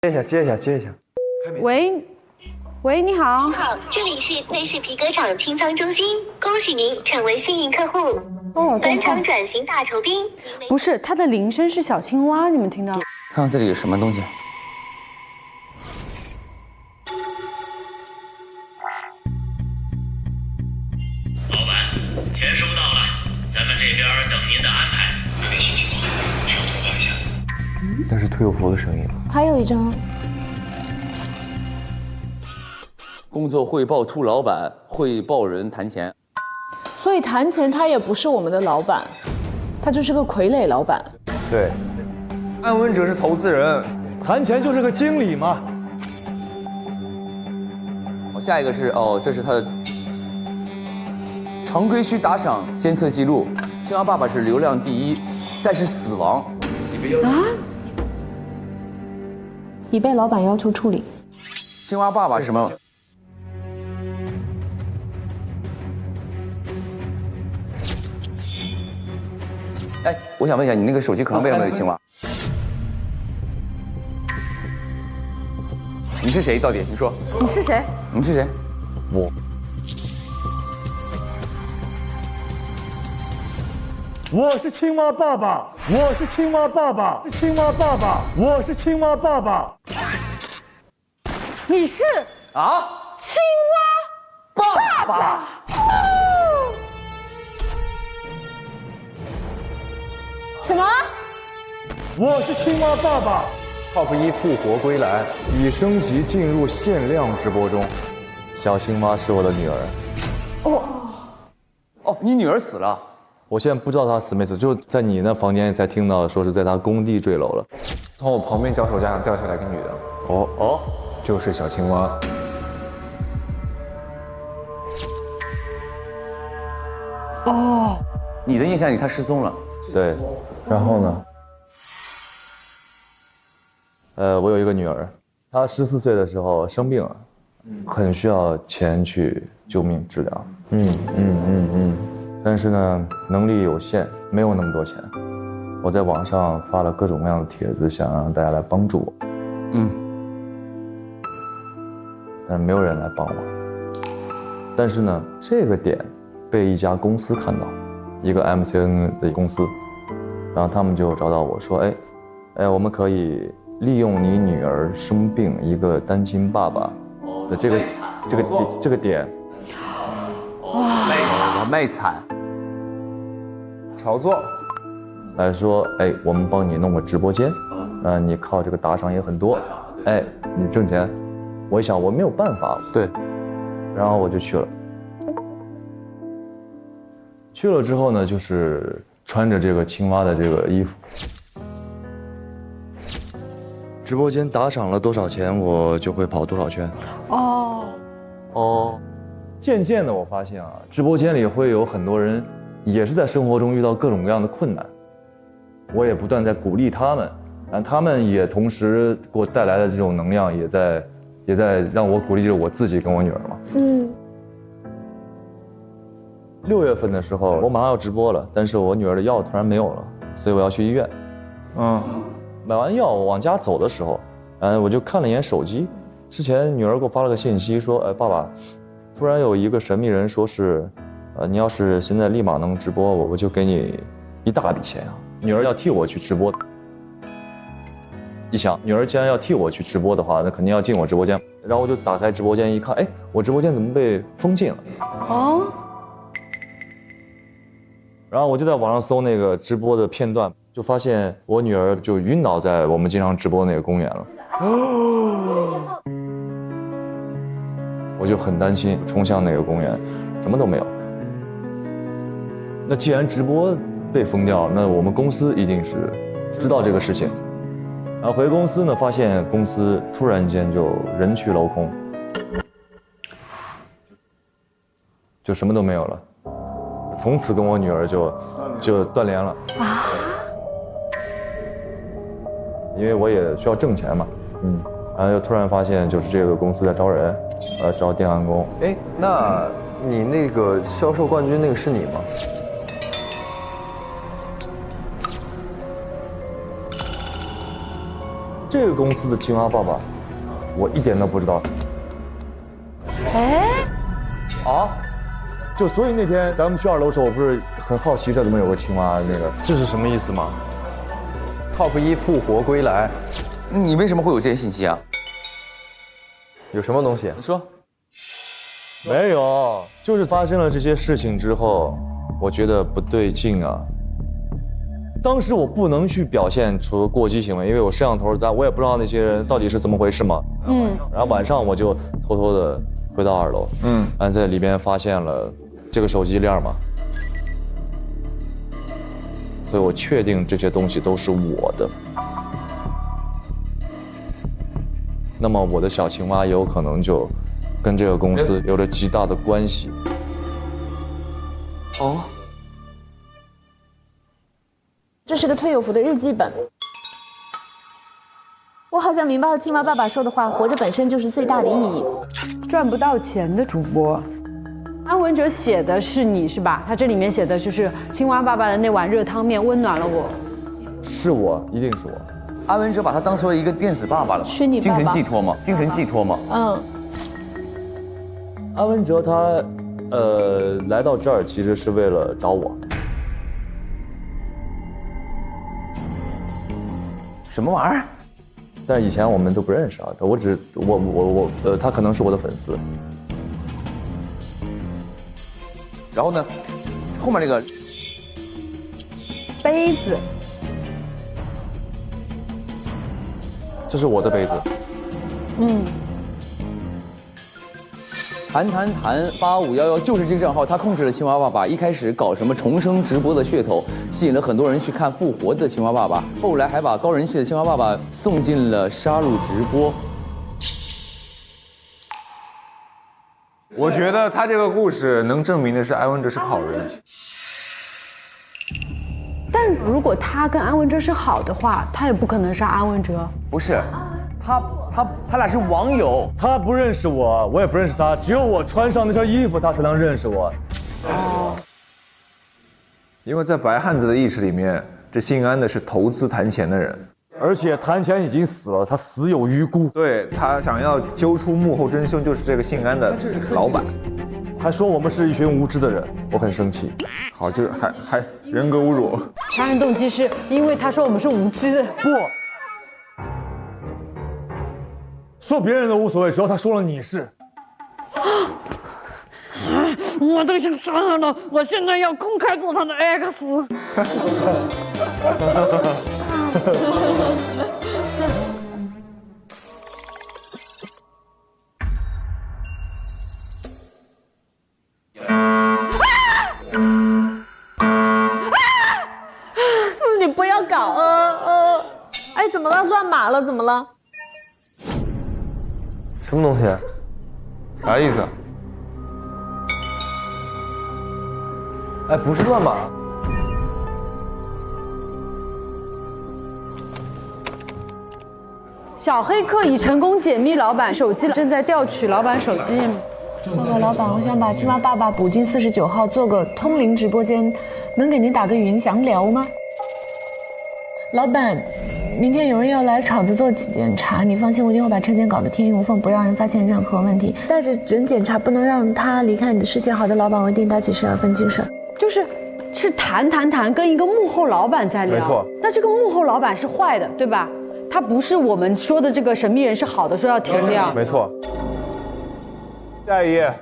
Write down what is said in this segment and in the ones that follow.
接一下。喂，你好。你好，这里是内饰皮革厂清仓中心，恭喜您成为幸运客户。哦，本场转型大酬宾。不是，它的铃声是小青蛙，你们听到？看看这里有什么东西。老板，钱收到了，咱们这边等您的安排。有点心情不好，需要通话一下。那是退服的声音。还有一张。工作汇报兔老板，汇报人谈钱。所以谈钱他也不是我们的老板，他就是个傀儡老板。对，安文哲是投资人，谈钱就是个经理嘛。下一个是这是他的常规区打赏监测记录。青蛙爸爸是流量第一，但是死亡。已被老板要求处理。青蛙爸爸是什么？哎，我想问一下，你那个手机壳上为什么有青蛙？你是谁？到底？你说。你是谁？你是谁？我是青蛙爸爸，我是青蛙爸爸，是青蛙爸爸，我是青蛙爸爸。你是啊？青蛙爸爸。什么？我是青蛙爸爸。Top 1复活归来，已升级进入限量直播中。小青蛙是我的女儿。哦，你女儿死了。我现在不知道她死没死，就在你那房间才听到说是在她工地坠楼了。从我旁边脚手架上掉下来一个女的。就是小青蛙。你的印象里她失踪了。对，然后呢？我有一个女儿，她14岁的时候生病了，很需要钱去救命治疗。但是呢，能力有限，没有那么多钱。我在网上发了各种各样的帖子，想让大家来帮助我。但是没有人来帮我。但是呢，这个点被一家公司看到，一个 MCN 的公司，然后他们就找到我说，我们可以利用你女儿生病，一个单亲爸爸的这个点，卖惨，炒作。来说，我们帮你弄个直播间，你靠这个打赏也很多，你挣钱。我一想，我没有办法，对，然后我就去了。去了之后呢，就是穿着这个青蛙的这个衣服。直播间打赏了多少钱，我就会跑多少圈。渐渐的我发现啊，直播间里会有很多人也是在生活中遇到各种各样的困难，我也不断在鼓励他们，他们也同时给我带来的这种能量，也在让我鼓励着我自己跟我女儿嘛。6月份的时候，我马上要直播了，但是我女儿的药突然没有了，所以我要去医院。买完药我往家走的时候，我就看了一眼手机，之前女儿给我发了个信息说，爸爸，突然有一个神秘人说是，你要是现在立马能直播，我就给你一大笔钱啊。女儿要替我去直播，一想女儿既然要替我去直播的话，那肯定要进我直播间，然后我就打开直播间一看，我直播间怎么被封禁了？然后我就在网上搜那个直播的片段，就发现我女儿就晕倒在我们经常直播那个公园了。我就很担心，冲向那个公园，什么都没有。那既然直播被封掉，那我们公司一定是知道这个事情。然后回公司呢，发现公司突然间就人去楼空，就什么都没有了。从此跟我女儿就断联了。因为我也需要挣钱嘛，然后就突然发现就是这个公司在招人，招电焊工。那你那个销售冠军那个是你吗？这个公司的青蛙爸爸，我一点都不知道。哎，哦，就所以那天咱们去2楼的时候，我不是很好奇这怎么有个青蛙那个，这是什么意思吗？ Top 1复活归来，你为什么会有这些信息啊？有什么东西？你说。没有，就是发生了这些事情之后，我觉得不对劲啊。当时我不能去表现出过激行为，因为我摄像头在，我也不知道那些人到底是怎么回事嘛。然后晚上我就偷偷的回到2楼，然后在里边发现了这个手机链嘛，所以我确定这些东西都是我的。那么我的小青蛙有可能就跟这个公司有着极大的关系。哦，这是个退友服的日记本。我好像明白了青蛙爸爸说的话，活着本身就是最大的意义。赚不到钱的主播，安文哲写的是你是吧？他这里面写的就是青蛙爸爸的那碗热汤面温暖了我。是我，一定是我。安文哲把他当成一个电子爸爸了，虚拟爸爸精神寄托嘛，精神寄托嘛。安文哲他，来到这儿其实是为了找我。什么玩意儿？但是以前我们都不认识啊，他可能是我的粉丝。然后呢，后面那个杯子，这是我的杯子。谈8511就是这个账号，他控制了青蛙爸爸。一开始搞什么重生直播的噱头，吸引了很多人去看复活的青蛙爸爸，后来还把高人气的青蛙爸爸送进了杀戮直播。我觉得他这个故事能证明的是安文哲是个好人。但如果他跟安文哲是好的话，他也不可能杀安文哲。不是，他俩是网友。他不认识我，我也不认识他，只有我穿上那身衣服，他才能认识我。因为在白汉子的意识里面，这姓安的是投资谈钱的人，而且谈钱已经死了，他死有余辜。对，他想要揪出幕后真凶，就是这个姓安的老板，还说我们是一群无知的人，我很生气。好，就是还人格侮辱。杀人动机是因为他说我们是无知的。不，说别人都无所谓，只要他说了你是。我都想杀他了，我现在要公开做他的 X。你不要搞，哎，怎么了？乱码了？怎么了？什么东西？啥意思？哎，不是乱码。小黑客已成功解密老板手机，正在调取老板手机。老板，我想把青蛙爸爸补进49号，做个通灵直播间，能给您打个语音详聊吗？老板，明天有人要来厂子做检查，你放心，我一定会把车间搞得天衣无缝，不让人发现任何问题。带着人检查，不能让他离开你的视线。好的，老板，我一定打起12分精神。是谈跟一个幕后老板在聊。没错。那这个幕后老板是坏的，对吧？他不是我们说的这个神秘人是好的，说要停掉。没错。下一页。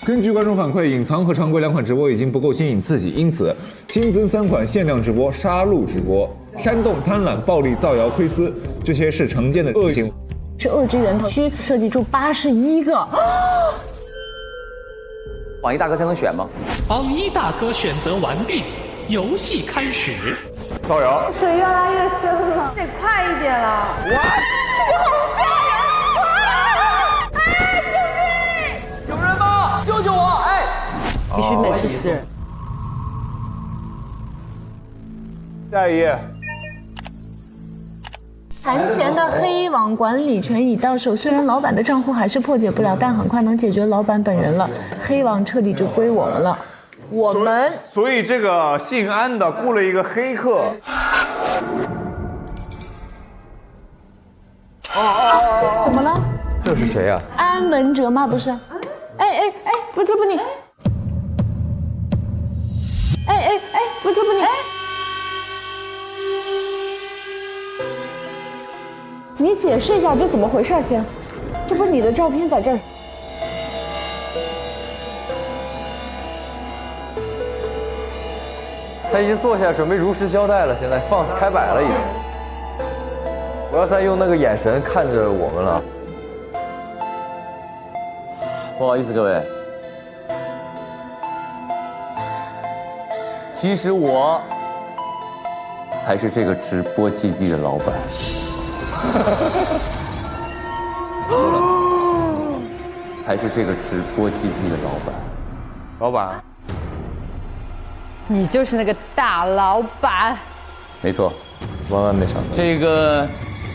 根据观众反馈，隐藏和常规2款直播已经不够吸引刺激，因此新增3款限量直播：杀戮直播、煽动、贪婪、暴力、造谣、窥私，这些是常见的恶行。是恶之源头，需设计出81个。榜一大哥才能选吗？榜一大哥选择完毕，游戏开始。造谣。水越来越深了，得快一点了。哇，这个好吓人！哎，救命！有人吗？救救我！哎，必须每次死人。下一页。谈钱的黑网管理权已到手，虽然老板的账户还是破解不了，但很快能解决老板本人了，黑网彻底就归我们了。我们，所以这个姓安的雇了一个黑客，怎么了？这是谁啊？安文哲吗？不是。哎，不是不你。哎，不是不你。你解释一下这怎么回事先？这不是你的照片在这儿。他已经坐下准备如实交代了，现在开摆了已经。我要再用那个眼神看着我们了，不好意思各位，其实我才是这个直播基地的老板。才是这个直播基地的老板。老板。你就是那个大老板，没错，万万没想到。这个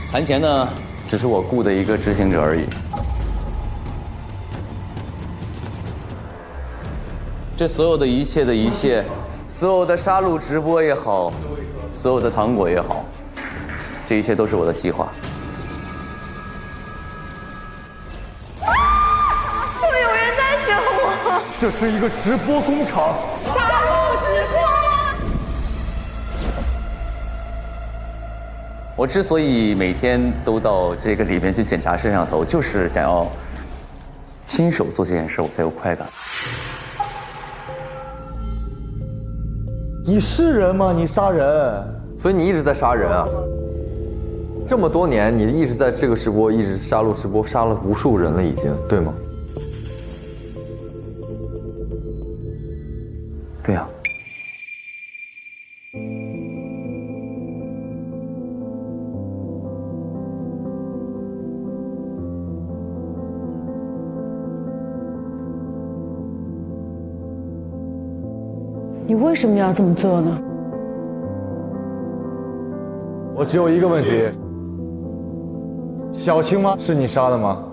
谈钱呢，只是我雇的一个执行者而已。这所有的一切的一切，所有的杀戮直播也好，所有的糖果也好，这一切都是我的计划。就有人在整我！这是一个直播工厂。杀戮直播！我之所以每天都到这个里面去检查摄像头，就是想要亲手做这件事，我才有快感。你是人吗？你杀人，所以你一直在杀人啊！这么多年，你一直在这个直播，一直杀戮直播，杀了无数人了，已经，对吗？对呀。你为什么要这么做呢？我只有一个问题：小青蛙是你杀的吗？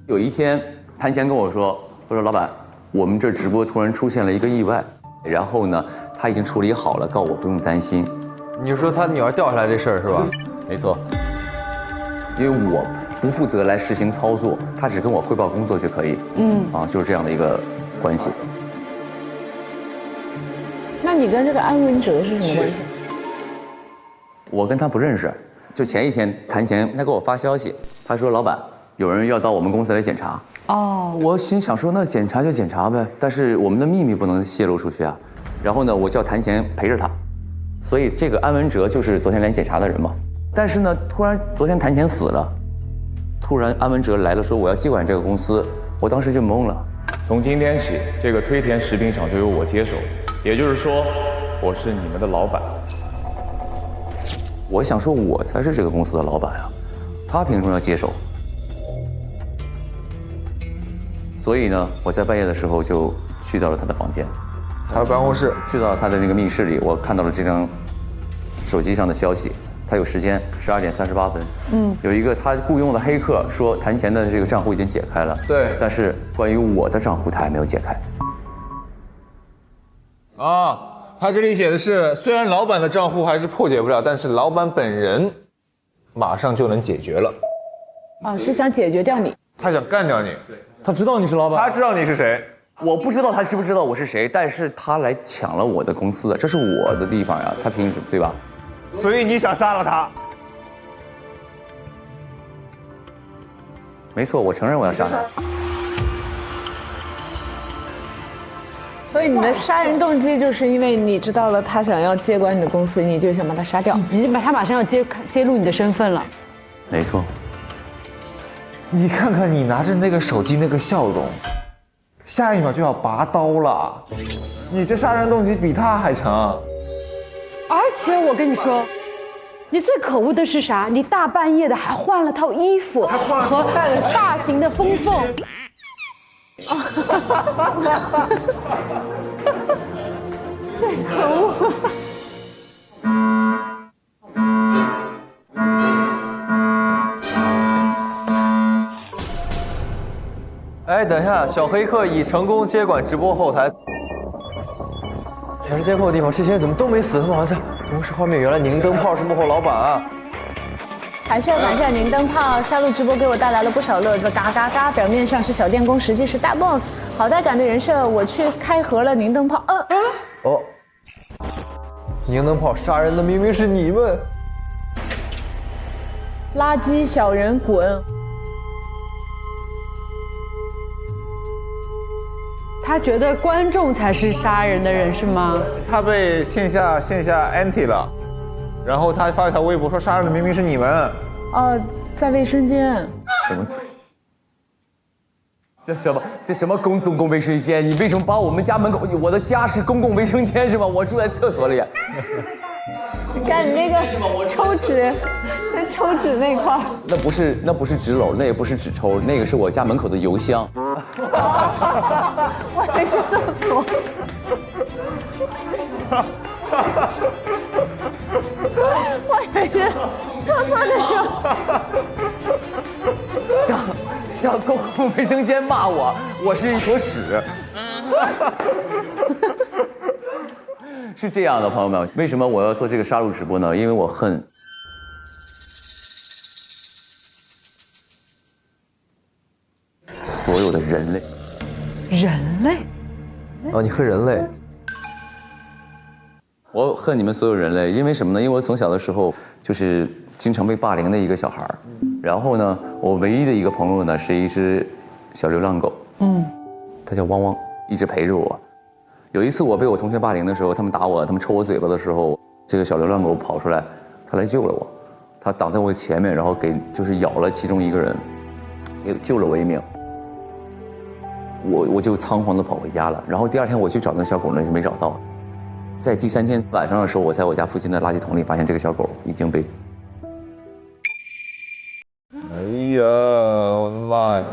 有一天，谭钱跟我说：“老板，我们这直播突然出现了一个意外，然后呢，他已经处理好了，告我不用担心。”你说他女儿掉下来这事儿是吧？没错。因为我不负责来实行操作，他只跟我汇报工作就可以。就是这样的一个关系。那你跟这个安文哲是什么关系？我跟他不认识，就前一天谈钱，他给我发消息，他说：“老板，有人要到我们公司来检查。”哦，我心想说，那检查就检查呗，但是我们的秘密不能泄露出去啊。然后呢，我叫谈钱陪着他，所以这个安文哲就是昨天来检查的人嘛。但是呢，突然昨天谈钱死了，突然安文哲来了，说我要接管这个公司，我当时就懵了。从今天起，这个推田食品厂就由我接手，也就是说，我是你们的老板。我想说，我才是这个公司的老板啊，他凭什么要接手？所以呢，我在半夜的时候就去到了他的房间，他的办公室，去到他的那个密室里，我看到了这张手机上的消息。他有时间12点38分，有一个他雇佣的黑客说谈钱的这个账户已经解开了，对，但是关于我的账户他还没有解开。他这里写的是，虽然老板的账户还是破解不了，但是老板本人马上就能解决了。是想解决掉你？他想干掉你。他知道你是老板，他知道你是谁。我不知道他知不知道我是谁，但是他来抢了我的公司，这是我的地方呀，他凭什么，对吧？所以你想杀了他？没错，我承认我要杀他。所以你的杀人动机就是因为你知道了他想要接管你的公司，你就想把他杀掉，以及他马上要揭露你的身份了。没错。你看看你拿着那个手机那个笑容，下一秒就要拔刀了，你这杀人动机比他还强。而且我跟你说，你最可恶的是啥？你大半夜的还换了套衣服，和大型的风缝。最可恶！哎，等一下，小黑客已成功接管直播后台。全是监控的地方，这些人怎么都没死？他们好像同时画面，原来宁灯泡是幕后老板啊！还是要感谢宁灯泡杀戮直播给我带来了不少乐子，嘎嘎嘎！表面上是小电工，实际是大 boss， 好带感的人设，我去开盒了宁灯泡。哦，宁灯泡杀人的明明是你们！垃圾小人滚！他觉得观众才是杀人的人是吗？他被线下 anti 了，然后他发了一条微博说杀人的明明是你们。在卫生间。什么？这什么公共卫生间？你为什么把我们家门口？我的家是公共卫生间是吗？我住在厕所里。你看你那个抽纸，那抽纸那块儿，那不是纸篓，那也不是纸抽，那个是我家门口的邮箱。我那是厕所。我以为是厕所那种。像公共卫生间骂我是一坨屎。是这样的，朋友们，为什么我要做这个杀戮直播呢？因为我恨所有的人类。人类？哦，你恨人类？我恨你们所有人类，因为什么呢？因为我从小的时候就是经常被霸凌的一个小孩儿。然后呢，我唯一的一个朋友呢是一只小流浪狗，它叫汪汪，一直陪着我。有一次我被我同学霸凌的时候，他们打我，他们抽我嘴巴的时候，这个小流浪狗跑出来，它来救了我，它挡在我前面，然后就是咬了其中一个人，也救了我一命。我就仓皇地跑回家了。然后第二天我去找那个小狗呢，就没找到。在第3天晚上的时候，我在我家附近的垃圾桶里发现这个小狗已经被……哎呀，我的妈呀！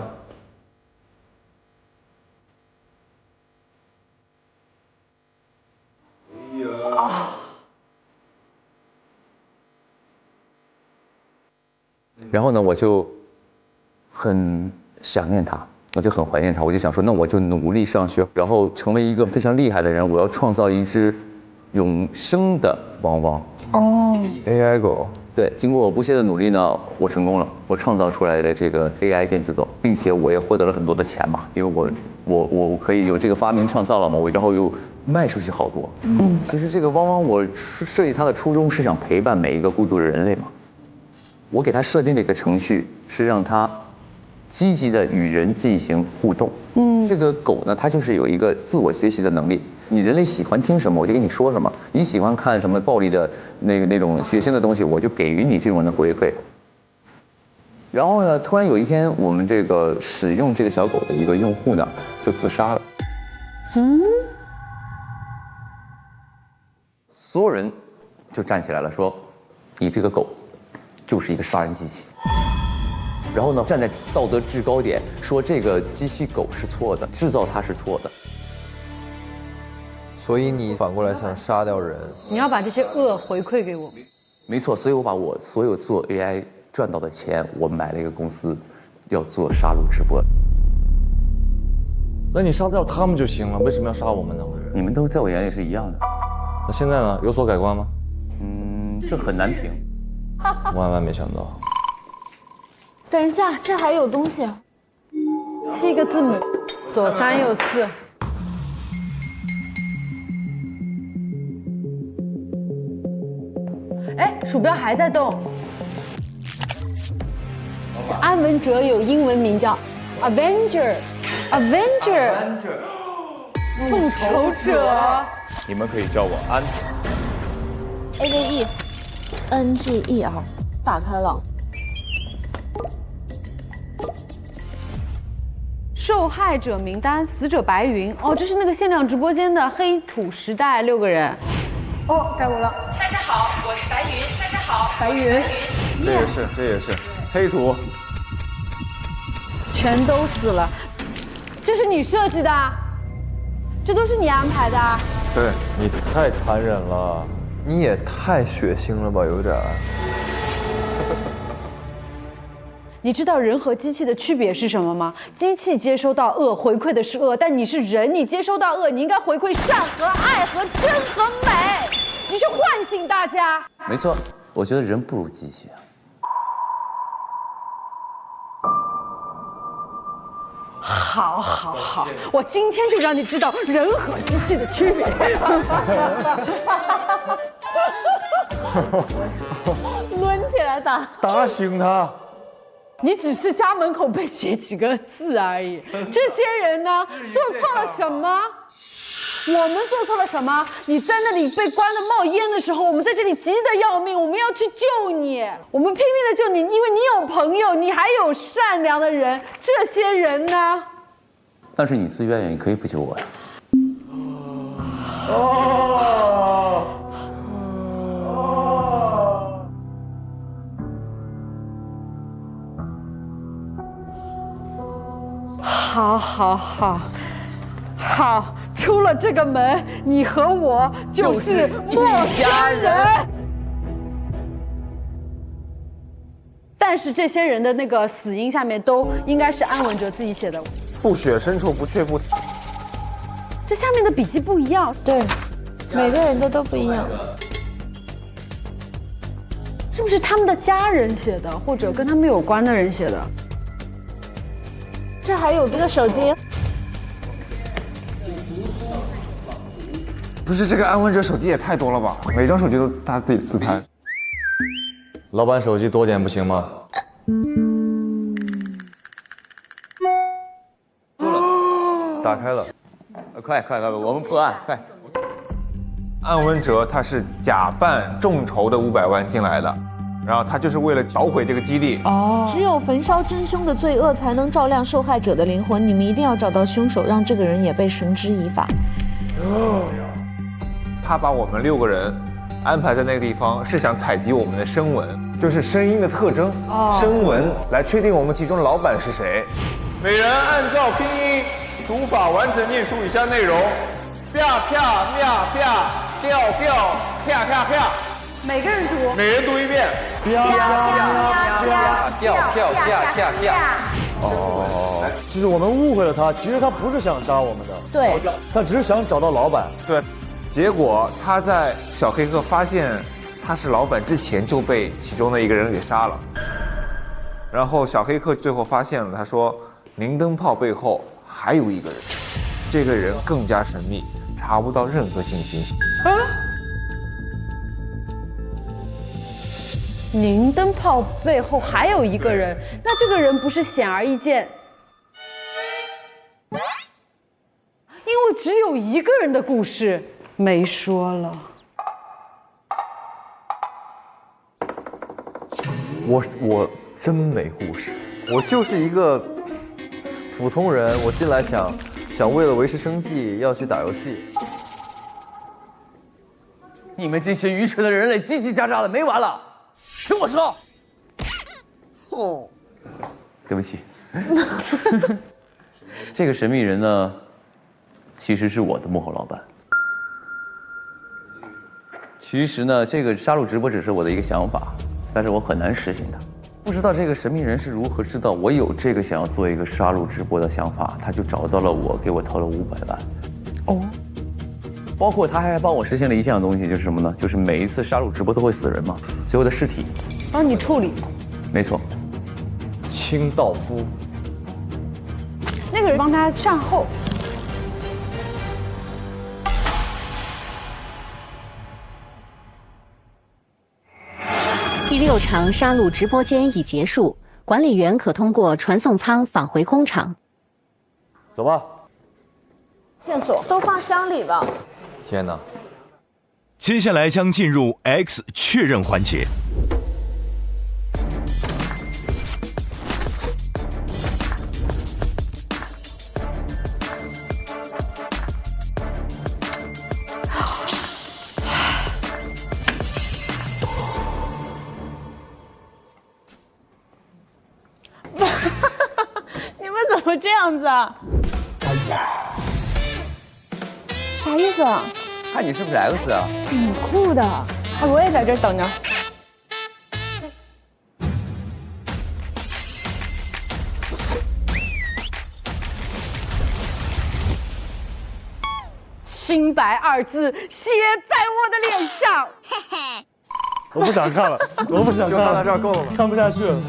然后呢，我就很想念它，我就很怀念它，我就想说，那我就努力上学，然后成为一个非常厉害的人，我要创造一只永生的汪汪。AI 狗。对，经过我不懈的努力呢，我成功了，我创造出来的这个 AI 电子狗，并且我也获得了很多的钱嘛，因为我可以有这个发明创造了嘛，然后又卖出去好多。其实这个汪汪我设计它的初衷是想陪伴每一个孤独的人类嘛。我给它设定这个程序是让它积极的与人进行互动。这个狗呢，它就是有一个自我学习的能力。你人类喜欢听什么，我就跟你说什么；你喜欢看什么暴力的那种血腥的东西，我就给予你这种的回馈。然后呢，突然有一天，我们这个使用这个小狗的一个用户呢，就自杀了。所有人就站起来了，说：“你这个狗就是一个杀人机器。”然后呢，站在道德制高点说这个机器狗是错的，制造它是错的。所以你反过来想杀掉人？你要把这些恶回馈给我。没错，所以我把我所有做 AI 赚到的钱，我买了一个公司，要做杀戮直播。那你杀掉他们就行了，为什么要杀我们呢？你们都在我眼里是一样的。那现在呢？有所改观吗？这很难评。万万没想到。等一下，这还有东西。 7个字母，左3右4。哎，鼠标还在动。安文哲有英文名叫 Avenger， 复仇者。你们可以叫我安。AVENGER， 打开了。 受害者名单，死者白云。哦，这是那个限量直播间的黑土时代6个人。哦，该我了。大家好，我是白云。大家好，白云。这也是黑土。全都死了。这是你设计的？这都是你安排的？对，你太残忍了。你也太血腥了吧，有点。你知道人和机器的区别是什么吗？机器接收到恶，回馈的是恶，但你是人，你接收到恶，你应该回馈善和爱和真和美，你去唤醒大家。没错，我觉得人不如机器啊。好，我今天就让你知道人和机器的区别。抡起来打，打醒他。你只是家门口被写几个字而已。这些人呢，做错了什么？我们做错了什么？你在那里被关得冒烟的时候，我们在这里急得要命，我们要去救你，我们拼命的救你，因为你有朋友，你还有善良的人。这些人呢？但是你自愿，你可以不救我呀。好，出了这个门，你和我就是陌生人。但是这些人的那个死因下面都应该是安文哲自己写的。不血深仇不却步。这下面的笔记不一样，对，每个人的都不一样。是不是他们的家人写的，或者跟他们有关的人写的？这还有一个手机。不是这个安文哲手机也太多了吧？每张手机都他自己自拍。老板手机多点不行吗？打开了，快，我们破案，快！安文哲他是假扮众筹的500万进来的，然后他就是为了捣毁这个基地。只有焚烧真凶的罪恶才能照亮受害者的灵魂。你们一定要找到凶手，让这个人也被绳之以法。他把我们6个人安排在那个地方，是想采集我们的声纹，就是声音的特征，声纹来确定我们其中老板是谁。每人按照拼音读法完整念出以下内容：啪啪啪啪，掉掉啪啪啪。每个人读，每人读一遍。掉。哦，就是我们误会了他，其实他不是想杀我们的，对，他只是想找到老板。对，结果他在小黑客发现他是老板之前就被其中的一个人给杀了，然后小黑客最后发现了，他说宁灯泡背后还有一个人，这个人更加神秘，查不到任何信息。宁灯泡背后还有一个人，那这个人不是显而易见，因为只有一个人的故事没说了。我真没故事，我就是一个普通人，我进来想为了维持生计要去打游戏。你们这些愚蠢的人类叽叽喳喳的没完了，听我说。对不起。这个神秘人呢，其实是我的幕后老板。其实呢，这个杀戮直播只是我的一个想法，但是我很难实行它。不知道这个神秘人是如何知道我有这个想要做一个杀戮直播的想法，他就找到了我，给我投了500万。哦。包括他还帮我实现了一项东西，就是什么呢？就是每一次杀戮直播都会死人嘛，最后的尸体帮你处理。没错。清道夫。那个人帮他善后。第6场杀戮直播间已结束，管理员可通过传送舱返回工厂。走吧。线索都放箱里了。天哪！接下来将进入 X 确认环节。你们怎么这样子啊？啥意思啊？看你是不是 X 啊？挺酷的。我也在这儿等着。清白2字写在我的脸上。我不想看了，我不想看了，就看到这儿够了，看不下去了。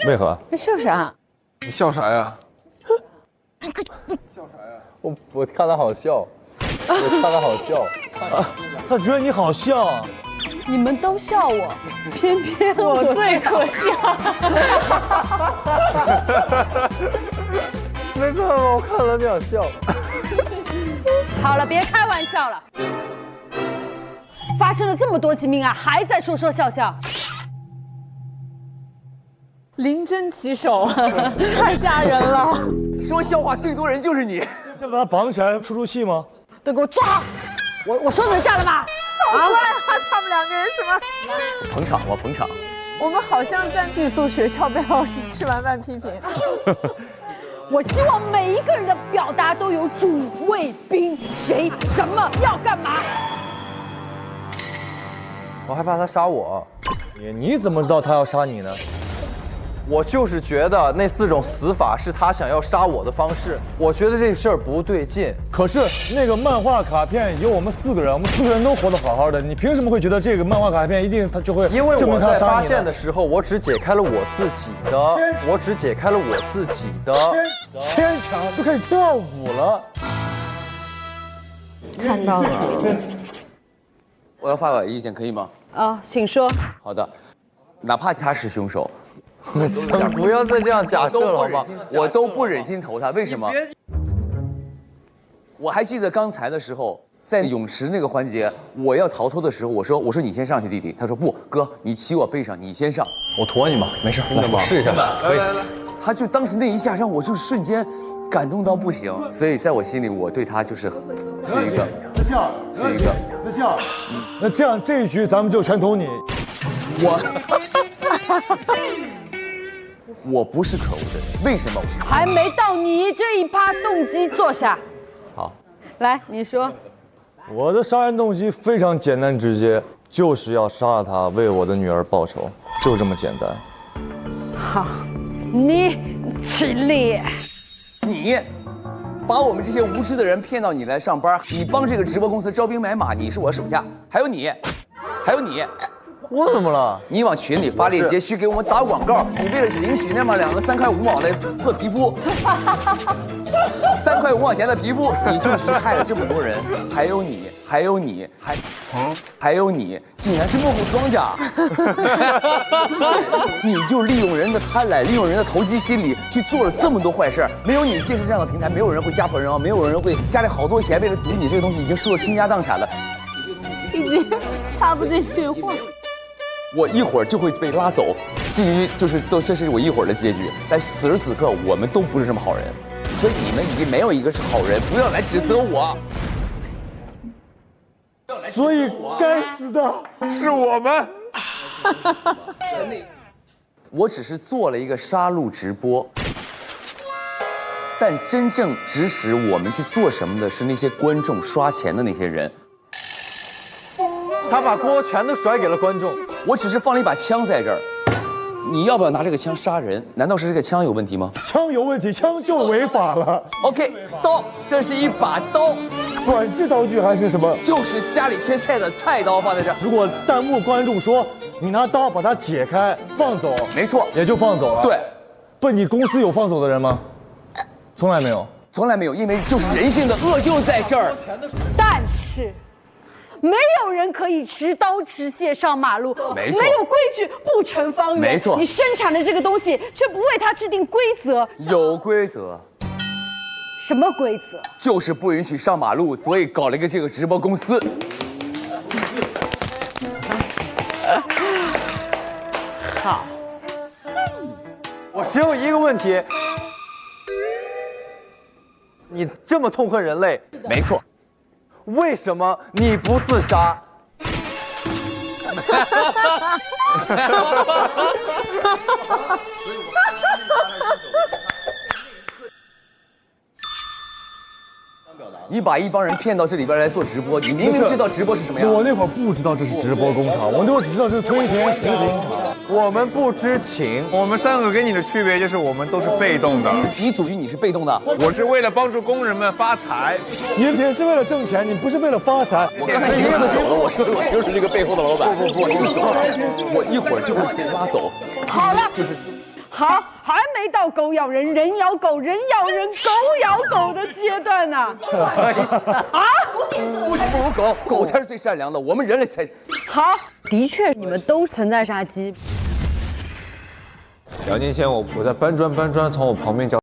为何？你笑啥？你笑啥呀？我看他好笑，我看他好笑，他觉得你好笑啊。你们都笑我，偏偏我最可笑。没办法，我看了就想笑。好了，别开玩笑了。发生了这么多起命案，还在说说笑笑，灵针起手，太吓人了。说笑话最多人就是你。再把他绑起来出戏吗？都给我抓好！我说能下了吧？好坏啊，他们2个人什么？捧场，我捧场。我们好像在寄宿学校被老师吃完饭批评。我希望每一个人的表达都有主谓宾，谁什么要干嘛。我害怕他杀我。你怎么知道他要杀你呢？我就是觉得那4种死法是他想要杀我的方式，我觉得这事儿不对劲。可是那个漫画卡片有我们4个人，我们4个人都活得好好的，你凭什么会觉得这个漫画卡片一定他就会？因为我在发现的时候，我只解开了我自己的，我只解开了我自己的。牵强都可以跳舞了。看到了。我要发表意见，可以吗？啊，请说。好的，哪怕他是凶手。不要再这样假设了好吗？我都不忍心投他，为什么？我还记得刚才的时候，在泳池那个环节，我要逃脱的时候，我说你先上去，弟弟。他说不，哥，你骑我背上，你先上。我驮你吧，没事，来，我试一下，可以。他就当时那一下让我就瞬间感动到不行，所以在我心里，我对他就是一个。那这样，那这样这一局咱们就全投你。我不是可恶的人，为什么？还没到你这一趴动机，坐下。好，来，你说。我的杀人动机非常简单直接，就是要杀了他，为我的女儿报仇，就这么简单。好，你吃力。你把我们这些无知的人骗到你来上班，你帮这个直播公司招兵买马，你是我手下，还有你。我怎么了？你往群里发链接去给我们打广告，你为了领取那么2个3块5毛的破皮肤，3块5毛钱的皮肤，你就是害了这么多人。还有你，竟然是幕后庄家，你就利用人的贪婪，利用人的投机心理去做了这么多坏事。没有你建设这样的平台，没有人会家破人亡，没有人会家里好多钱为了赌你这个东西已经输得倾家荡产了，已经插不进去话。我一会儿就会被拉走，至于这是我一会儿的结局。但此时此刻，我们都不是这么好人，所以你们已经没有一个是好人，不要来指责我。所以该死的是我们。我只是做了一个杀戮直播，但真正指使我们去做什么的是那些观众刷钱的那些人。他把锅全都甩给了观众。我只是放了一把枪在这儿，你要不要拿这个枪杀人？难道是这个枪有问题吗？枪有问题，枪就违法了。OK， 刀，这是一把刀，管制道具还是什么？就是家里切菜的菜刀放在这儿。如果弹幕观众说你拿刀把它解开放走，没错，也就放走了。对，不，你公司有放走的人吗？从来没有，从来没有，因为就是人性的恶就在这儿。但是。没有人可以持刀持械上马路，没错，没有规矩不成方圆。没错，你生产的这个东西却不为它制定规则。有规则？什么规则？就是不允许上马路，所以搞了一个这个直播公司。好，我只有一个问题，你这么痛恨人类，没错。为什么你不自杀？你把一帮人骗到这里边来做直播，你明明知道直播是什么样。我那会儿不知道这是直播工厂，我那会儿只知道这是推田视频厂。我们不知情。我们3个跟你的区别就是我们都是被动的。你组局你是被动的，我是为了帮助工人们发财。你也是为了挣钱，你不是为了发财。我刚才已经自首了，我说我就是这个背后的老板。不，我一会儿就会被拉走。好了，就是。好，还没到狗咬人，人咬狗，人咬人，狗咬狗的阶段呢。啊？不如狗，狗才是最善良的，我们人类才。好，的确，你们都存在杀机。2年前我在搬砖，从我旁边叫。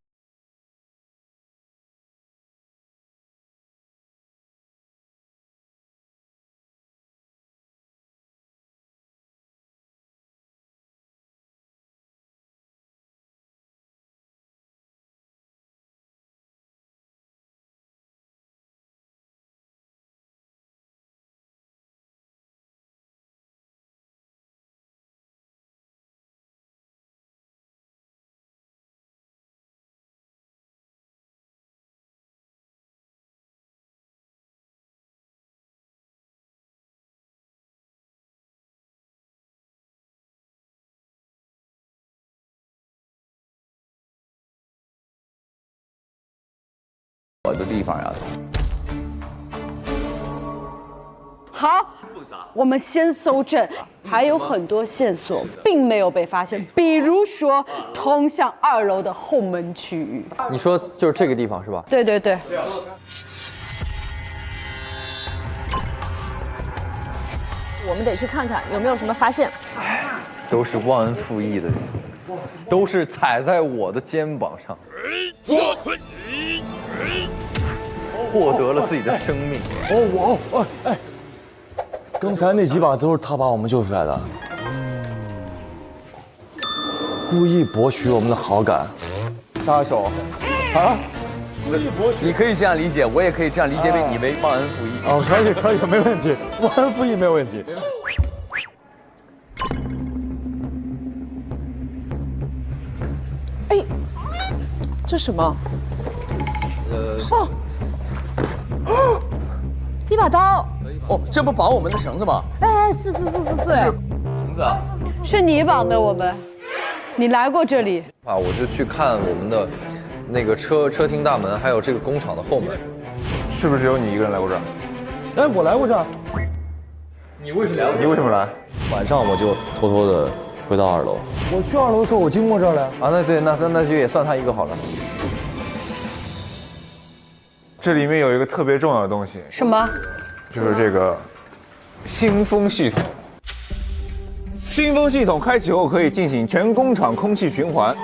我的地方呀。好，我们先搜证，还有很多线索并没有被发现，比如说通向2楼的后门区域。你说就是这个地方是吧？对对对。我们得去看看有没有什么发现。都是忘恩负义的人，都是踩在我的肩膀上，获得了自己的生命。哎，刚才那几把都是他把我们救出来的，故意博取我们的好感，杀手啊！你可以这样理解，我也可以这样理解为你为忘恩负义。哦，可以，没问题，忘恩负义没有问题。哎，这什么？哦，一把刀。哦，这不绑我们的绳子吗？哎，是。绳子啊，是你绑的我们，你来过这里啊？我就去看我们的那个车厅大门，还有这个工厂的后门。是不是只有你一个人来过这儿？哎，我来过这儿。你为什么来？晚上我就偷偷的回到2楼。我去2楼的时候，我经过这儿了。啊，那就也算他一个好了。这里面有一个特别重要的东西。什么？就是这个新风系统。新风系统开启后可以进行全工厂空气循环，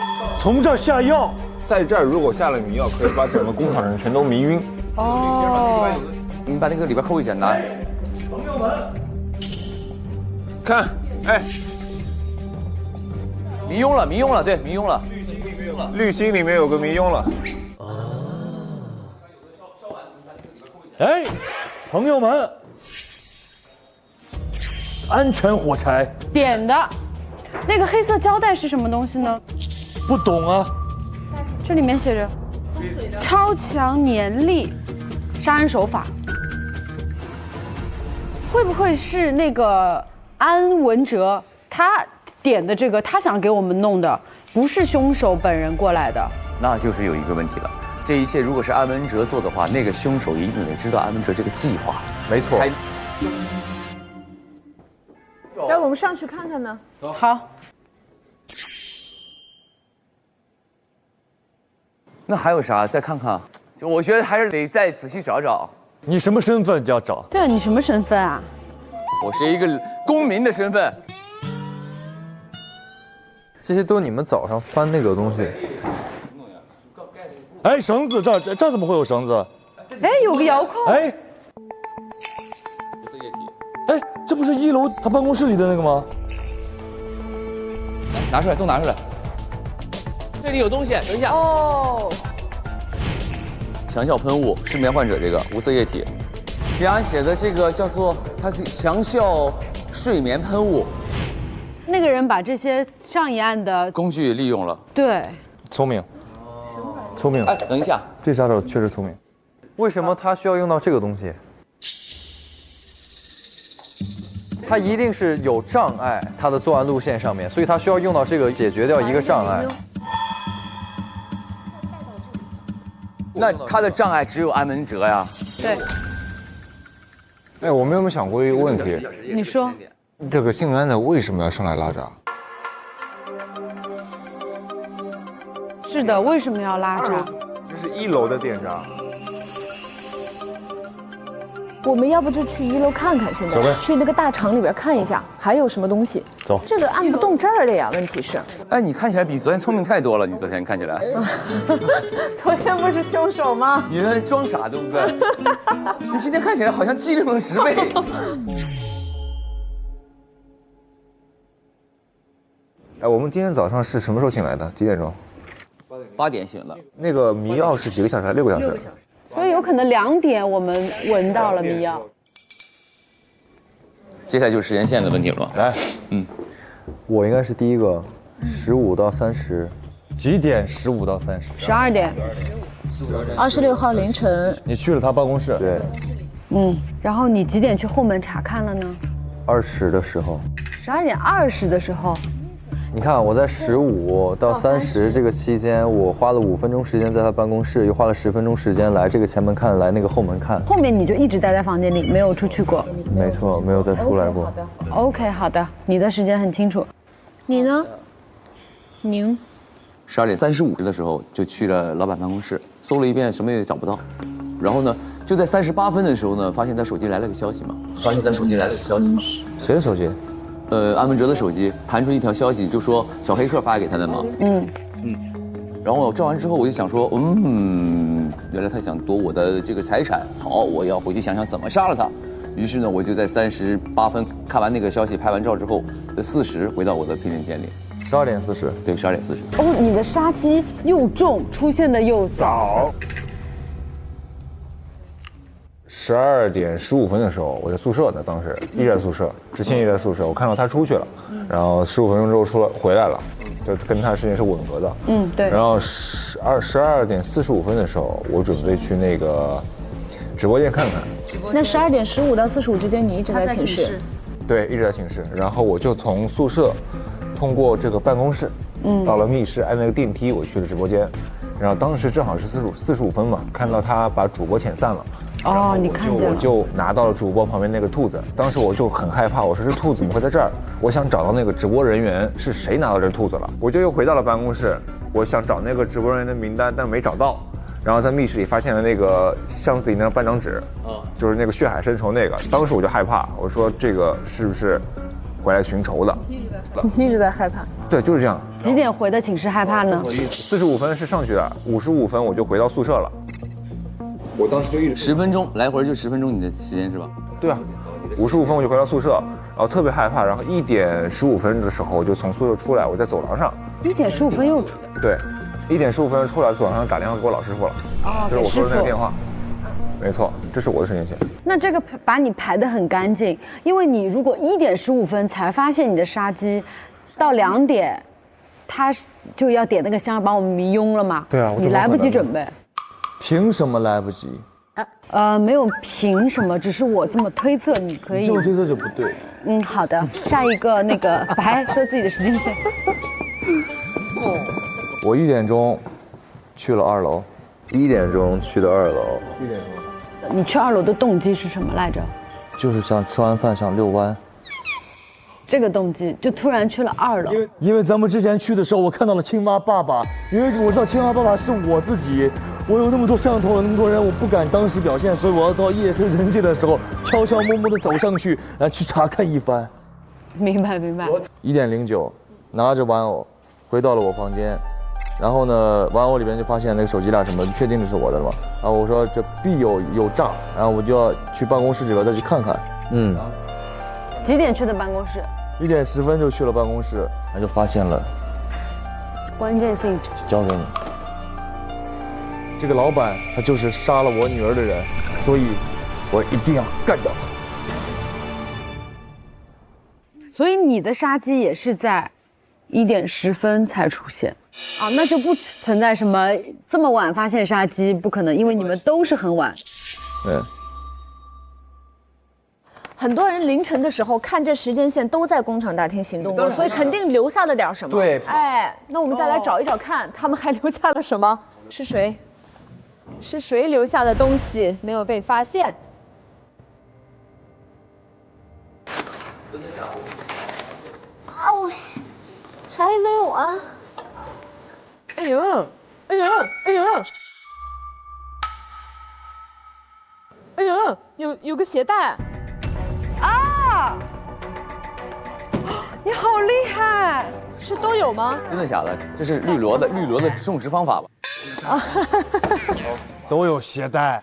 从这儿下药，在这儿如果下了迷药，可以把整个工厂人全都迷晕。哦，你把那个里边扣一下，拿。朋友们，看，哎，迷庸了，对，迷庸了。滤芯里面有个迷庸了。哎，朋友们，安全火柴点的，那个黑色胶带是什么东西呢？不懂啊。这里面写着超强粘力杀人手法，会不会是那个安文哲他点的这个，他想给我们弄的，不是凶手本人过来的？那就是有一个问题了。这一切如果是安文哲做的话，那个凶手一定得知道安文哲这个计划。没错。要不我们上去看看呢？好。那还有啥？再看看。就我觉得还是得再仔细找找。你什么身份就要找？对啊，你什么身份啊？我是一个公民的身份。这些都你们早上翻那个东西。哎，绳子，这怎么会有绳子？哎，有个遥控。哎，这不是1楼他办公室里的那个吗？拿出来，都拿出来。这里有东西，等一下。哦。强效喷雾，失眠患者这个无色液体。底下写的这个叫做它强效睡眠喷雾。那个人把这些上一案的工具利用了。对。聪明。聪明。哎，等一下，这杀手确实聪明。为什么他需要用到这个东西？他一定是有障碍，他的作案路线上面，所以他需要用到这个解决掉一个障碍。那他的障碍只有安文哲呀。对。哎，我们有没有想过一个问题？你说。这个姓安的为什么要上来拉闸？是的，为什么要拉闸？这是1楼的电闸。我们要不就去1楼看看，现在去那个大厂里边看一下，还有什么东西。走。这个按不动这儿的呀，问题是。哎，你看起来比昨天聪明太多了。你昨天看起来。昨天不是凶手吗？你在装傻对不对？你今天看起来好像机灵了10倍。哎，我们今天早上是什么时候醒来的？几点钟？8点醒的。那个迷药是几个小时？6个小时。所以有可能2点我们闻到了迷药。接下来就是时间线的问题了。来，我应该是第一个，15到30。几点？15到30。12点。26号凌晨。你去了他办公室。对。然后你几点去后门查看了呢？20的时候。12点20的时候。你看，我在15到30这个期间，我花了5分钟时间在他办公室，又花了10分钟时间来这个前门看，来那个后门看。后面你就一直待在房间里，没有出去过？没错，没有再出来过。OK， 好的，你的时间很清楚。你呢？您12点35的时候就去了老板办公室，搜了一遍，什么也找不到。然后呢，就在38分的时候呢，发现他手机来了个消息嘛。谁的手机？安文哲的手机弹出一条消息，就说小黑客发给他的嘛。然后我照完之后，我就想说，原来他想夺我的这个财产，好，我要回去想想怎么杀了他。于是呢，我就在38分看完那个消息，拍完照之后，40回到我的评审间里。12点40。对，12点40。哦，你的杀机又重，出现的又早。12点15分的时候，我在宿舍呢，当时一直在宿舍，之前也在宿舍，我看到他出去了，然后15分钟之后回来了，就跟他的时间是吻合的。对。然后12点45分的时候，我准备去那个直播间看看。那12点15到45之间，你一直在寝室？对，一直在寝室。然后我就从宿舍通过这个办公室，到了密室，按那个电梯，我去了直播间。然后当时正好是45分嘛，看到他把主播遣散了。哦，你看见了。我就拿到了主播旁边那个兔子，当时我就很害怕，我说这兔子怎么会在这儿？我想找到那个直播人员是谁拿到这兔子了，我就又回到了办公室，我想找那个直播人员的名单，但没找到。然后在密室里发现了那个箱子里那张半张纸，就是那个血海深仇那个。当时我就害怕，我说这个是不是回来寻仇的？你一直在害怕。对，就是这样。几点回的寝室害怕呢？45分是上去的，55分我就回到宿舍了。我当时就一直10分钟来回就10分钟，你的时间是吧？对啊，55分我就回到宿舍，然后特别害怕，然后1点15分的时候我就从宿舍出来，我在走廊上。1点15分又出来？对，1点15分出来，走廊上打电话给我老师傅了。就是我说的那个电话。没错，这是我的时间线。那这个把你排得很干净，因为你如果1点15分才发现你的杀机，到2点，他就要点那个香把我们迷晕了嘛？对啊，你来不及准备。凭什么来不及？没有凭什么，只是我这么推测，你可以。这么推测就不对。好的，下一个那个白说自己的时间线。我1点钟去了2楼，1点钟去的2楼。1点钟。你去2楼的动机是什么来着？就是想吃完饭想遛弯。这个动机就突然去了2楼，因为咱们之前去的时候，我看到了青蛙爸爸，因为我知道青蛙爸爸是我自己，我有那么多摄像头，有那么多人，我不敢当时表现，所以我要到夜深人静的时候，悄悄摸摸的走上去，然后去查看一番。明白。1点09，拿着玩偶回到了我房间，然后呢，玩偶里边就发现那个手机链什么，确定这是我的了嘛？然后我说这必有诈，然后我就要去办公室里边再去看看。几点去的办公室？1点10分就去了办公室，然后就发现了关键性交给你。这个老板他就是杀了我女儿的人，所以我一定要干掉他。所以你的杀机也是在1点10分才出现啊，那就不存在什么这么晚发现杀机，不可能，因为你们都是很晚。很多人凌晨的时候看这时间线都在工厂大厅行动过，所以肯定留下了点什么。对，哎，那我们再来找一找看，他们还留下了什么？是谁？是谁留下的东西没有被发现？啊，啥也没有啊！哎呦，哎呦，哎呦！哎呀，有个鞋带，啊！你好厉害，是都有吗？真的假的？这是绿萝的种植方法吧？啊，都有鞋带。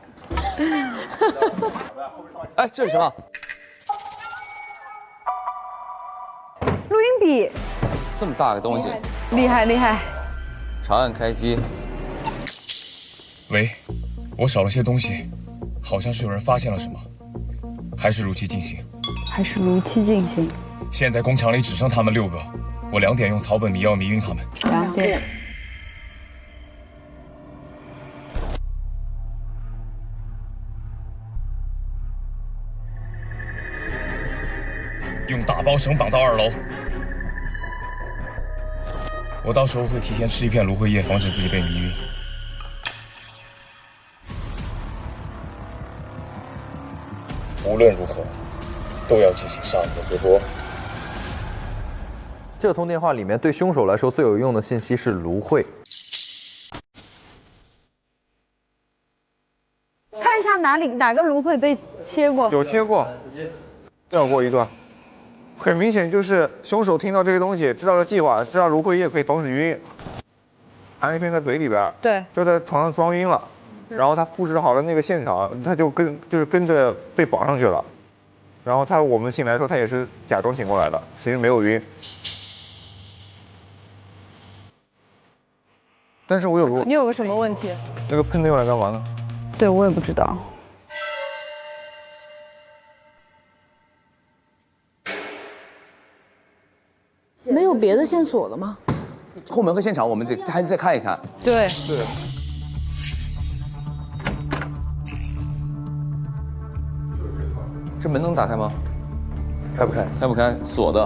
哎，这是什么？录音笔。这么大个东西。厉害厉害。长按开机。喂，我少了些东西。好像是有人发现了什么，还是如期进行？还是如期进行。现在工厂里只剩他们6个，我2点用草本迷药迷晕他们。2点。用大包绳绑到2楼。我到时候会提前吃一片芦荟叶，防止自己被迷晕。无论如何，都要进行杀人的直播。这通电话里面对凶手来说最有用的信息是芦荟。看一下哪个芦荟被切过？有切过，掉过一段。很明显就是凶手听到这些东西，知道了计划，知道芦荟叶可以防止晕，含一片在嘴里边，对，就在床上装晕了。然后他布置好了那个现场，他就跟着被绑上去了。然后我们醒来的时候，他也是假装醒过来的，其实没有晕。但是我有个，你有个什么问题？那个喷的用来干嘛呢？对我也不知道。没有别的线索了吗？后门和现场我们还得再看一看。对。对。这门能打开吗？开不开？开不开？锁的，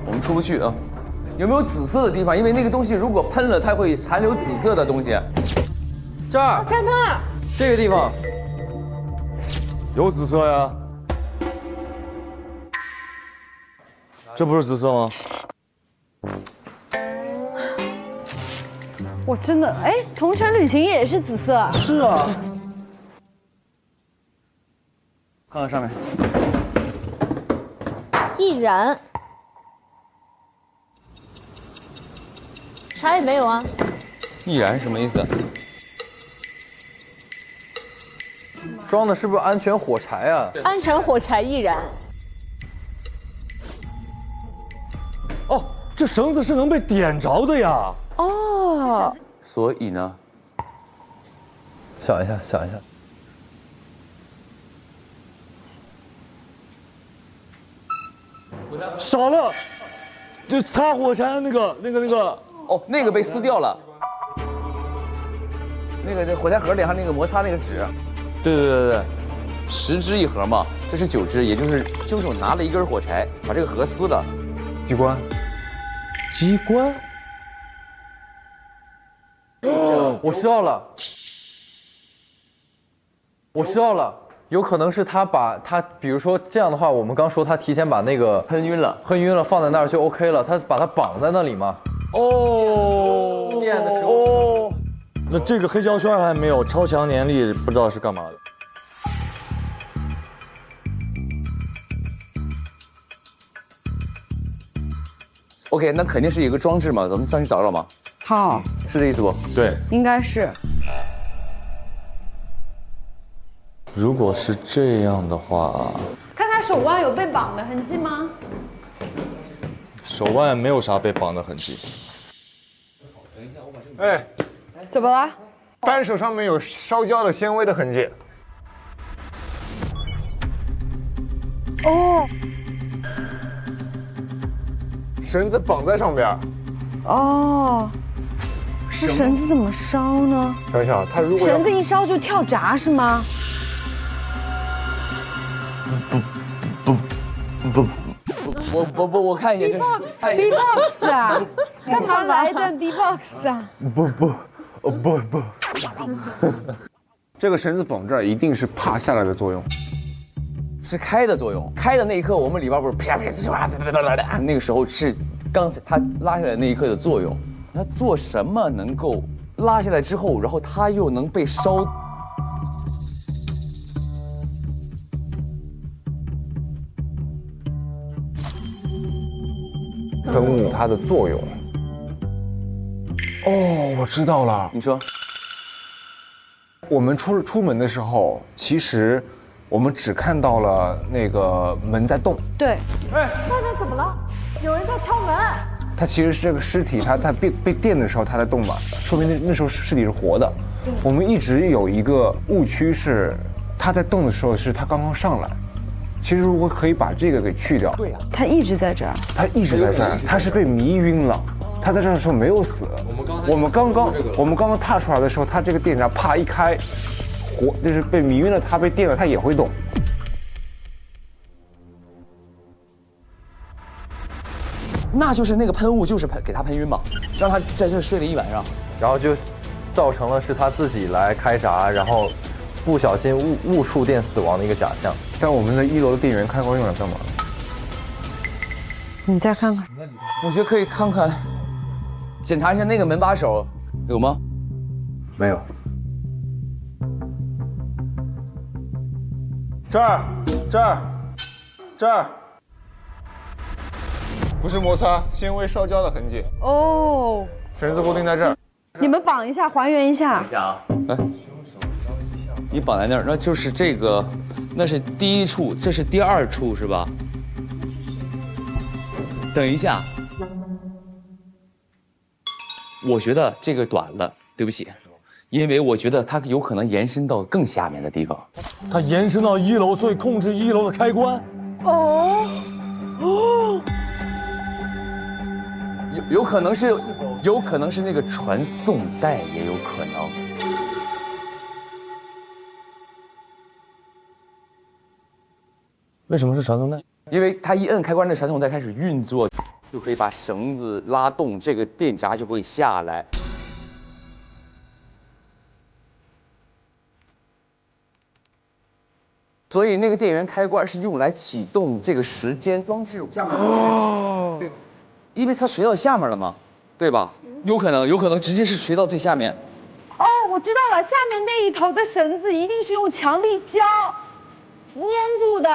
我们出不去啊。有没有紫色的地方？因为那个东西如果喷了，它会残留紫色的东西。这儿，在那儿，这个地方有紫色呀。这不是紫色吗？我真的，哎，同城旅行也是紫色。是啊。看看上面，易燃，啥也没有啊。易燃是什么意思？装的是不是安全火柴啊？安全火柴易燃。哦，这绳子是能被点着的呀。哦。所以呢？想一下，想一下。少了，就擦火柴的那个。哦，那个被撕掉了。那个火柴盒里还那个摩擦那个纸。对，10支一盒嘛，这是9支，也就是凶手拿了一根火柴，把这个盒撕了。机关。机关。哦，我知道了。我知道了。有可能是他把他，比如说这样的话，我们刚说他提前把那个喷晕了，放在那儿就 OK 了，他把它绑在那里嘛。哦，电的时候。哦，那这个黑胶圈还没有，超强粘力不知道是干嘛的。OK， 那肯定是有一个装置嘛，咱们上去找找嘛。好，是这意思不？对，应该是。如果是这样的话，看他手腕有被绑的痕迹吗？手腕没有啥被绑的痕迹。哎，怎么了？扳手上面有烧焦的纤维的痕迹。哦。绳子绑在上边。哦。那绳子怎么烧呢？想想，他如果绳子一烧就跳闸是吗？我看一眼这是 B-box 啊，干嘛来一段 B-box 啊？不。这个绳子绑这儿一定是趴下来的作用，是开的作用。开的那一刻，我们里边不是啪，那个时候是刚才他拉下来那一刻的作用。他做什么能够拉下来之后，然后他又能被烧？喷雾它的作用。哦，我知道了。你说，我们出门的时候，其实我们只看到了那个门在动。对。哎，外面怎么了？有人在敲门。它其实是这个尸体，它在被电的时候它在动嘛，说明那时候尸体是活的。我们一直有一个误区是，它在动的时候是它刚刚上来。其实如果可以把这个给去掉，对呀，他一直在这儿，他一直在这儿，他是被迷晕了。他在这儿的时候没有死。我们刚刚踏出来的时候，他这个电闸啪一开，就是被迷晕了，他被电了，他也会动。那就是那个喷雾就是给他喷晕嘛，让他在这睡了一晚上，然后就造成了是他自己来开闸，然后不小心误触电死亡的一个假象。但我们的1楼的电源开关用来干嘛？你再看看，我觉得可以看看，检查一下那个门把手有吗？没有。这儿，不是摩擦，纤维烧焦的痕迹。哦，绳子固定在这儿。你们绑一下，还原一下。来，你绑在那儿，那就是这个，那是第一处，这是第二处是吧？等一下，我觉得这个短了，对不起，因为我觉得它有可能延伸到更下面的地方。它延伸到1楼，所以控制1楼的开关。哦，有可能是那个传送带，也有可能。为什么是传送带？因为它一摁开关，的传送带开始运作，就可以把绳子拉动，这个电闸就会下来。所以那个电源开关是用来启动这个时间装置。哦，因为它垂到下面了嘛，对吧？有可能直接是垂到最下面。哦，我知道了，下面那一头的绳子一定是用强力胶粘住的。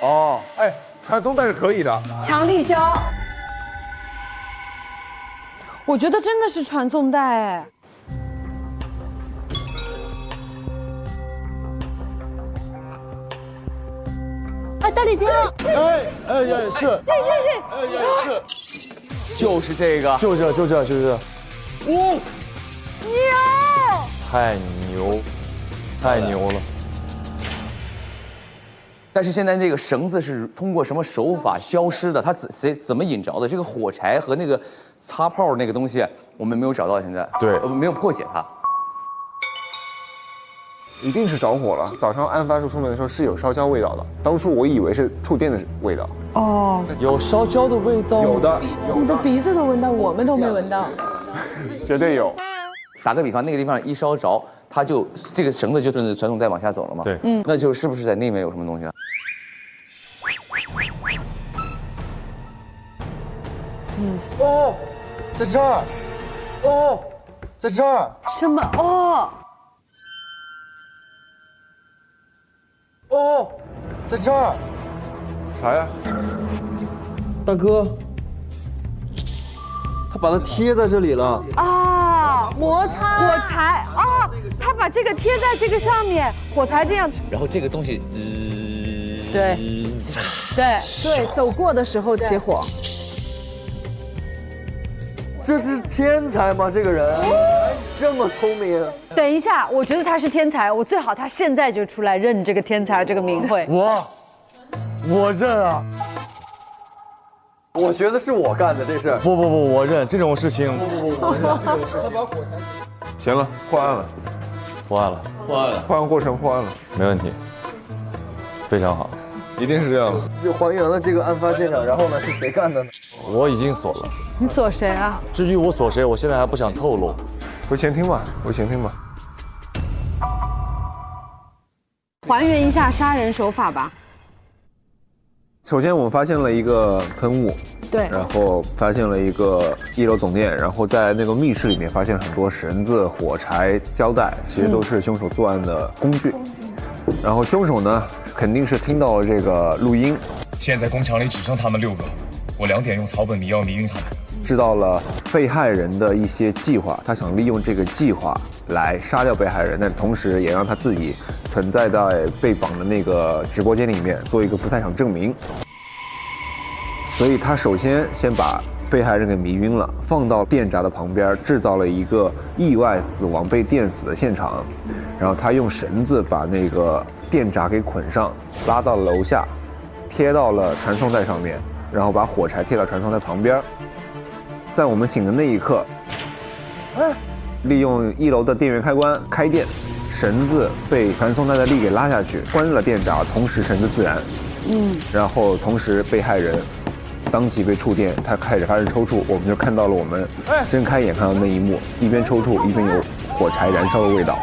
哦，哎，传送带是可以的。强力胶，我觉得真的是传送带哎。哎，带力胶。哎，是。对。就是这个。就这。哦，牛！太牛了。但是现在那个绳子是通过什么手法消失的？它怎么引着的？这个火柴和那个擦炮那个东西，我们没有找到，现在对，没有破解它。一定是着火了。早上案发时候出门的时候是有烧焦味道的，当初我以为是触电的味道。哦，有烧焦的味道。有的。你的鼻子都闻到，我们都没闻到。绝对有。打个比方，那个地方一烧着，它就这个绳子就顺着传送带往下走了嘛。对，那就是不是在那边有什么东西啊？哦，在这儿。哦，在这儿。什么？哦。哦，在这儿。啥呀？大哥，他把它贴在这里了。啊，摩擦火柴啊，他把这个贴在这个上面，火柴这样。然后这个东西，对，走过的时候起火。这是天才吗？这个人这么聪明。等一下，我觉得他是天才，我最好他现在就出来认这个天才这个名讳。我认啊。我觉得是我干的这事。不，我认这种事情。我认这种事情。行了，破案了。破案了。破案过程破案了。没问题。非常好。一定是这样。就还原了这个案发现场，然后呢是谁干的呢？我已经锁了。你锁谁啊？至于我锁谁，我现在还不想透露。回前厅吧，回前厅吧。还原一下杀人手法吧。首先我们发现了一个喷雾，对，然后发现了一个1楼总店，然后在那个密室里面发现了很多绳子、火柴、胶带，这些都是凶手作案的工具。然后凶手呢，肯定是听到了这个录音。现在工厂里只剩他们6个，我2点用草本迷药迷晕他们。知道了被害人的一些计划，他想利用这个计划来杀掉被害人，但同时也让他自己存在在被绑的那个直播间里面，做一个不在场证明。所以他首先把被害人给迷晕了，放到电闸的旁边，制造了一个意外死亡被电死的现场，然后他用绳子把那个电闸给捆上，拉到了楼下，贴到了传送带上面，然后把火柴贴到传送带旁边。在我们醒的那一刻，利用1楼的电源开关开电，绳子被传送带的力给拉下去，关了电闸，同时绳子自燃。然后同时被害人当即被触电，他开始发生抽搐，我们就看到了我们睁开眼看到那一幕，一边抽搐一边有火柴燃烧的味道，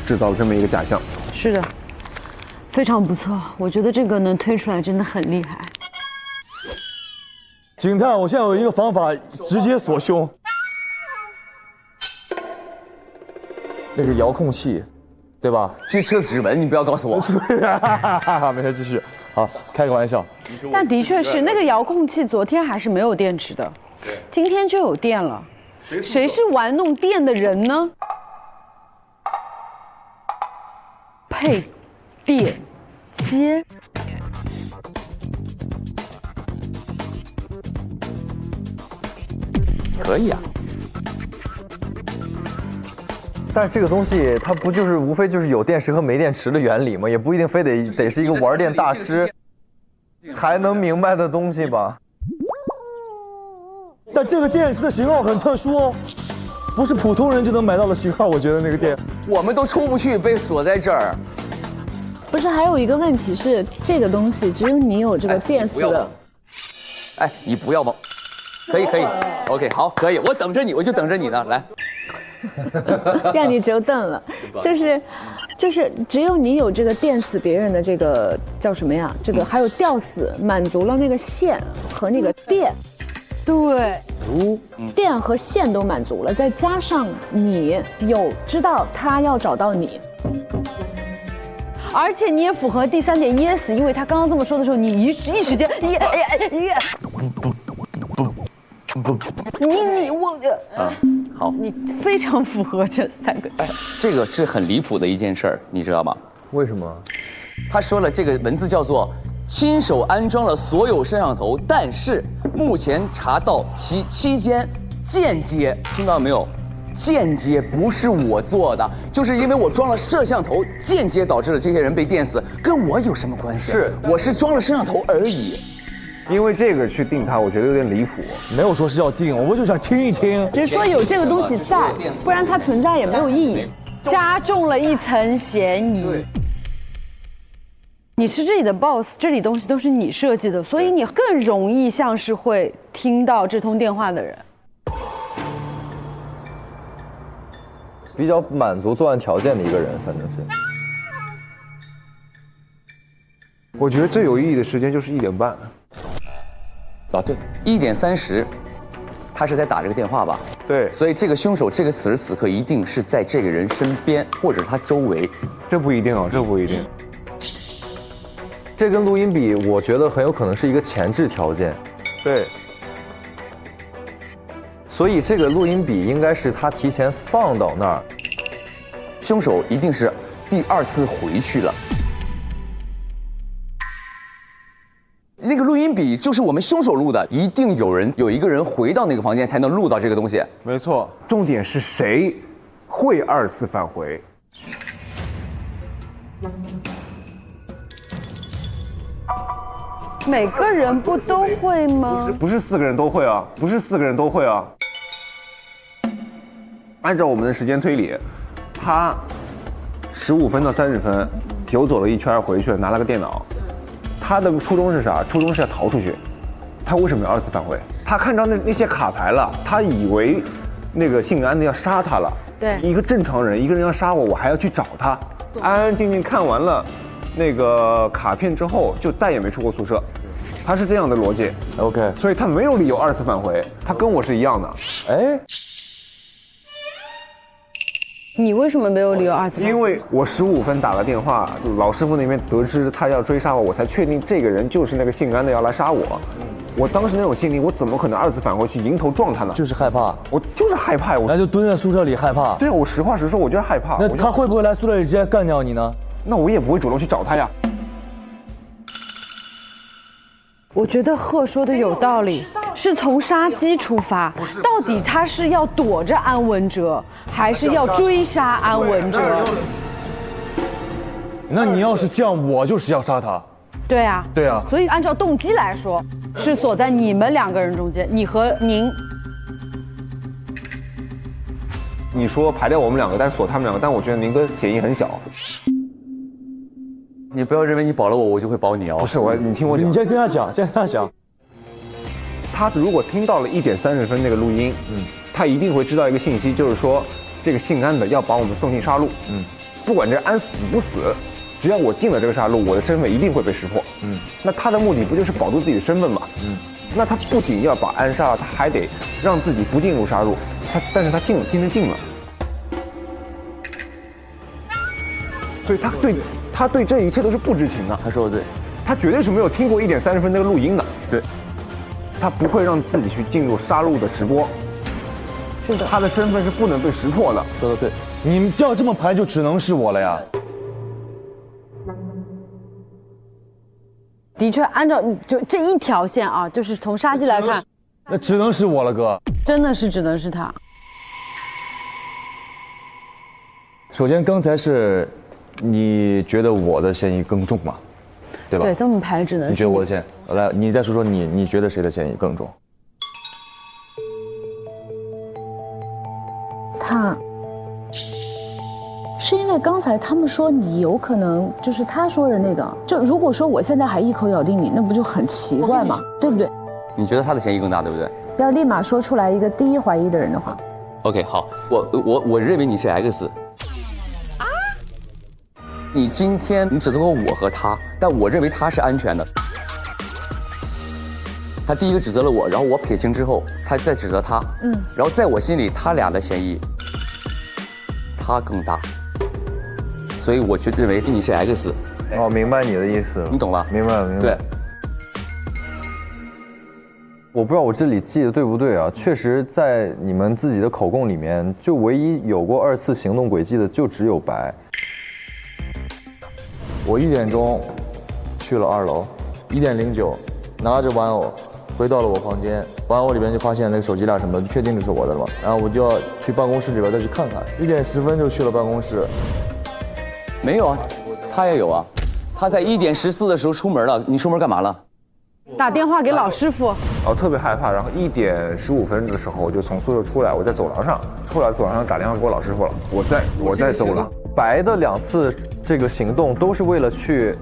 制造了这么一个假象。是的，非常不错，我觉得这个能推出来真的很厉害。警探，我现在有一个方法，直接锁凶。那个遥控器，对吧？这车指纹，你不要告诉我。没事，继续。好，开个玩笑。但的确是那个遥控器，昨天还是没有电池的，今天就有电了。谁是玩弄电的人呢？配电接。可以啊，但这个东西它不就是无非就是有电池和没电池的原理吗？也不一定非得是一个玩电大师才能明白的东西吧。但这个电池的型号很特殊哦，不是普通人就能买到的型号。我觉得那个电，我们都出不去，被锁在这儿。不是，还有一个问题是，这个东西只有你有这个电死的。哎，你不要往。可以 ，OK， 好，可以，我等着你，我就等着你呢，来。让你久等了，就是只有你有这个电死别人的这个叫什么呀？这个还有吊死，满足了那个线和那个电，对，电和线都满足了，再加上你有知道他要找到你。而且你也符合第3点 yes， 因为他刚刚这么说的时候，你一时间好，你非常符合这3个。这个是很离谱的一件事儿，你知道吗？为什么？他说了，这个文字叫做亲手安装了所有摄像头，但是目前查到其期间间接，听到没有？间接不是我做的，就是因为我装了摄像头，间接导致了这些人被电死，跟我有什么关系？我是装了摄像头而已。因为这个去定它，我觉得有点离谱。没有说是要定，我就想听一听。只是说有这个东西在，不然它存在也没有意义，加重了一层嫌疑。你是这里的 boss， 这里东西都是你设计的，所以你更容易像是会听到这通电话的人。比较满足作案条件的一个人，反正是。我觉得最有意义的时间就是1点半。啊，对，1点30，他是在打这个电话吧？对，所以这个凶手这个此时此刻一定是在这个人身边或者他周围。这不一定啊，这不一定。这跟录音笔，我觉得很有可能是一个前置条件。对。所以这个录音笔应该是他提前放到那儿，凶手一定是第2次回去了。那个录音笔就是我们凶手录的，一定有一个人回到那个房间才能录到这个东西。没错，重点是谁会2次返回？每个人不都会吗？不是4个人都会啊，不是4个人都会啊。按照我们的时间推理，他15分到30分游走了一圈回去，拿了个电脑，他的初衷是啥？初衷是要逃出去。他为什么要2次返回？他看到那些卡牌了，他以为那个姓安的要杀他了。对，一个正常人，一个人要杀我，我还要去找他。安安静静看完了那个卡片之后，就再也没出过宿舍。他是这样的逻辑。OK， 所以他没有理由2次返回，他跟我是一样的。哎。你为什么没有理由2次返回？因为我15分打了电话，老师傅那边得知他要追杀我，我才确定这个人就是那个姓安的要来杀我。我当时那种心理，我怎么可能2次返回去迎头撞他呢？就是害怕，我就是害怕，那就蹲在宿舍里害怕。对啊，我实话实说，我就是害怕。那他会不会来宿舍里直接干掉你呢？那我也不会主动去找他呀。我觉得贺说的有道理，是从杀鸡出发，到底他是要躲着安文哲，还是要追杀安文哲？那你要是这样，我就是要杀他。对啊，对啊。所以按照动机来说，是锁在你们2个人中间，你和您。你说排掉我们2个，但是锁他们2个，但我觉得宁哥嫌疑很小。你不要认为你保了我，我就会保你哦。不是你听我讲，你先听他讲，先听他讲。他如果听到了1点30分那个录音，他一定会知道一个信息，就是说这个姓安的要把我们送进杀戮。不管这安死不死，只要我进了这个杀戮，我的身份一定会被识破。那他的目的不就是保住自己的身份吗？那他不仅要把安杀了，他还得让自己不进入杀戮。但是他今天进了，所以他对这一切都是不知情的。他说的对，他绝对是没有听过1点30分那个录音的。对，他不会让自己去进入杀戮的直播。是的，他的身份是不能被识破的。说的对，你们要这么排，就只能是我了呀。的确，按照就这一条线啊，就是从杀鸡来看，那只能是我了，哥。真的是只能是他。首先，刚才是你觉得我的嫌疑更重嘛，对吧？对，这么排只能是你觉得我的嫌疑？来，你再说说你觉得谁的嫌疑更重？他是因为刚才他们说你有可能就是他说的那个，就如果说我现在还一口咬定你，那不就很奇怪吗？对不对？你觉得他的嫌疑更大，对不对？要立马说出来一个第一怀疑的人的话。OK， 好，我认为你是 X。你今天你指责过我和他，但我认为他是安全的。他第一个指责了我，然后我撇清之后，他再指责他，然后在我心里他俩的嫌疑，他更大，所以我就认为你是 X。哦，明白你的意思了，你懂吧？明白了，明白了。对。我不知道我这里记得对不对啊？确实，在你们自己的口供里面，就唯一有过2次行动轨迹的就只有白。我1点钟去了2楼，1点09拿着玩偶回到了我房间，玩偶里边就发现那个手机链什么的，确定这是我的了嘛。然后我就要去办公室里边再去看看，1点10分就去了办公室。没有啊，他也有啊，他在1点14的时候出门了，你出门干嘛了？打电话给老师傅。特别害怕，然后1点15分的时候我就从宿舍出来，我在走廊上，打电话给我老师傅了，我在走廊。白的2次这个行动都是为了去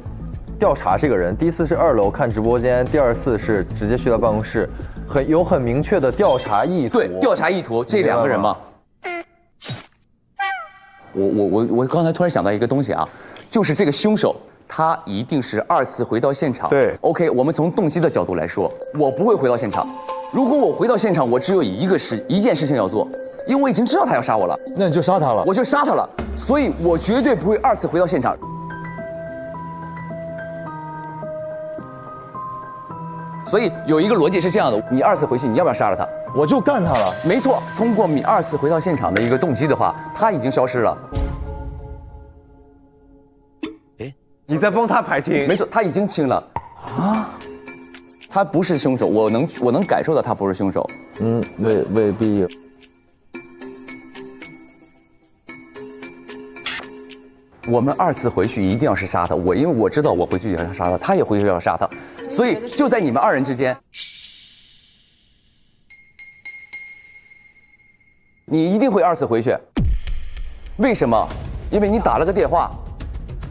调查这个人，第一次是2楼看直播间，第2次是直接去到办公室，有很明确的调查意图。对，调查意图，这2个人嘛。我刚才突然想到一个东西啊，就是这个凶手。他一定是2次回到现场。对 ，OK， 我们从动机的角度来说，我不会回到现场。如果我回到现场，我只有一件事情要做，因为我已经知道他要杀我了。那你就杀他了。我就杀他了，所以我绝对不会2次回到现场。所以有一个逻辑是这样的：你2次回去，你要不要杀了他？我就干他了。没错，通过你2次回到现场的一个动机的话，他已经消失了。你在帮他排清？没错，他已经清了。他不是凶手，我能感受到他不是凶手。未必。我们2次回去一定要是杀他，因为我知道我回去要杀他，他也回去要杀他，所以就在你们2人之间，你一定会2次回去。为什么？因为你打了个电话。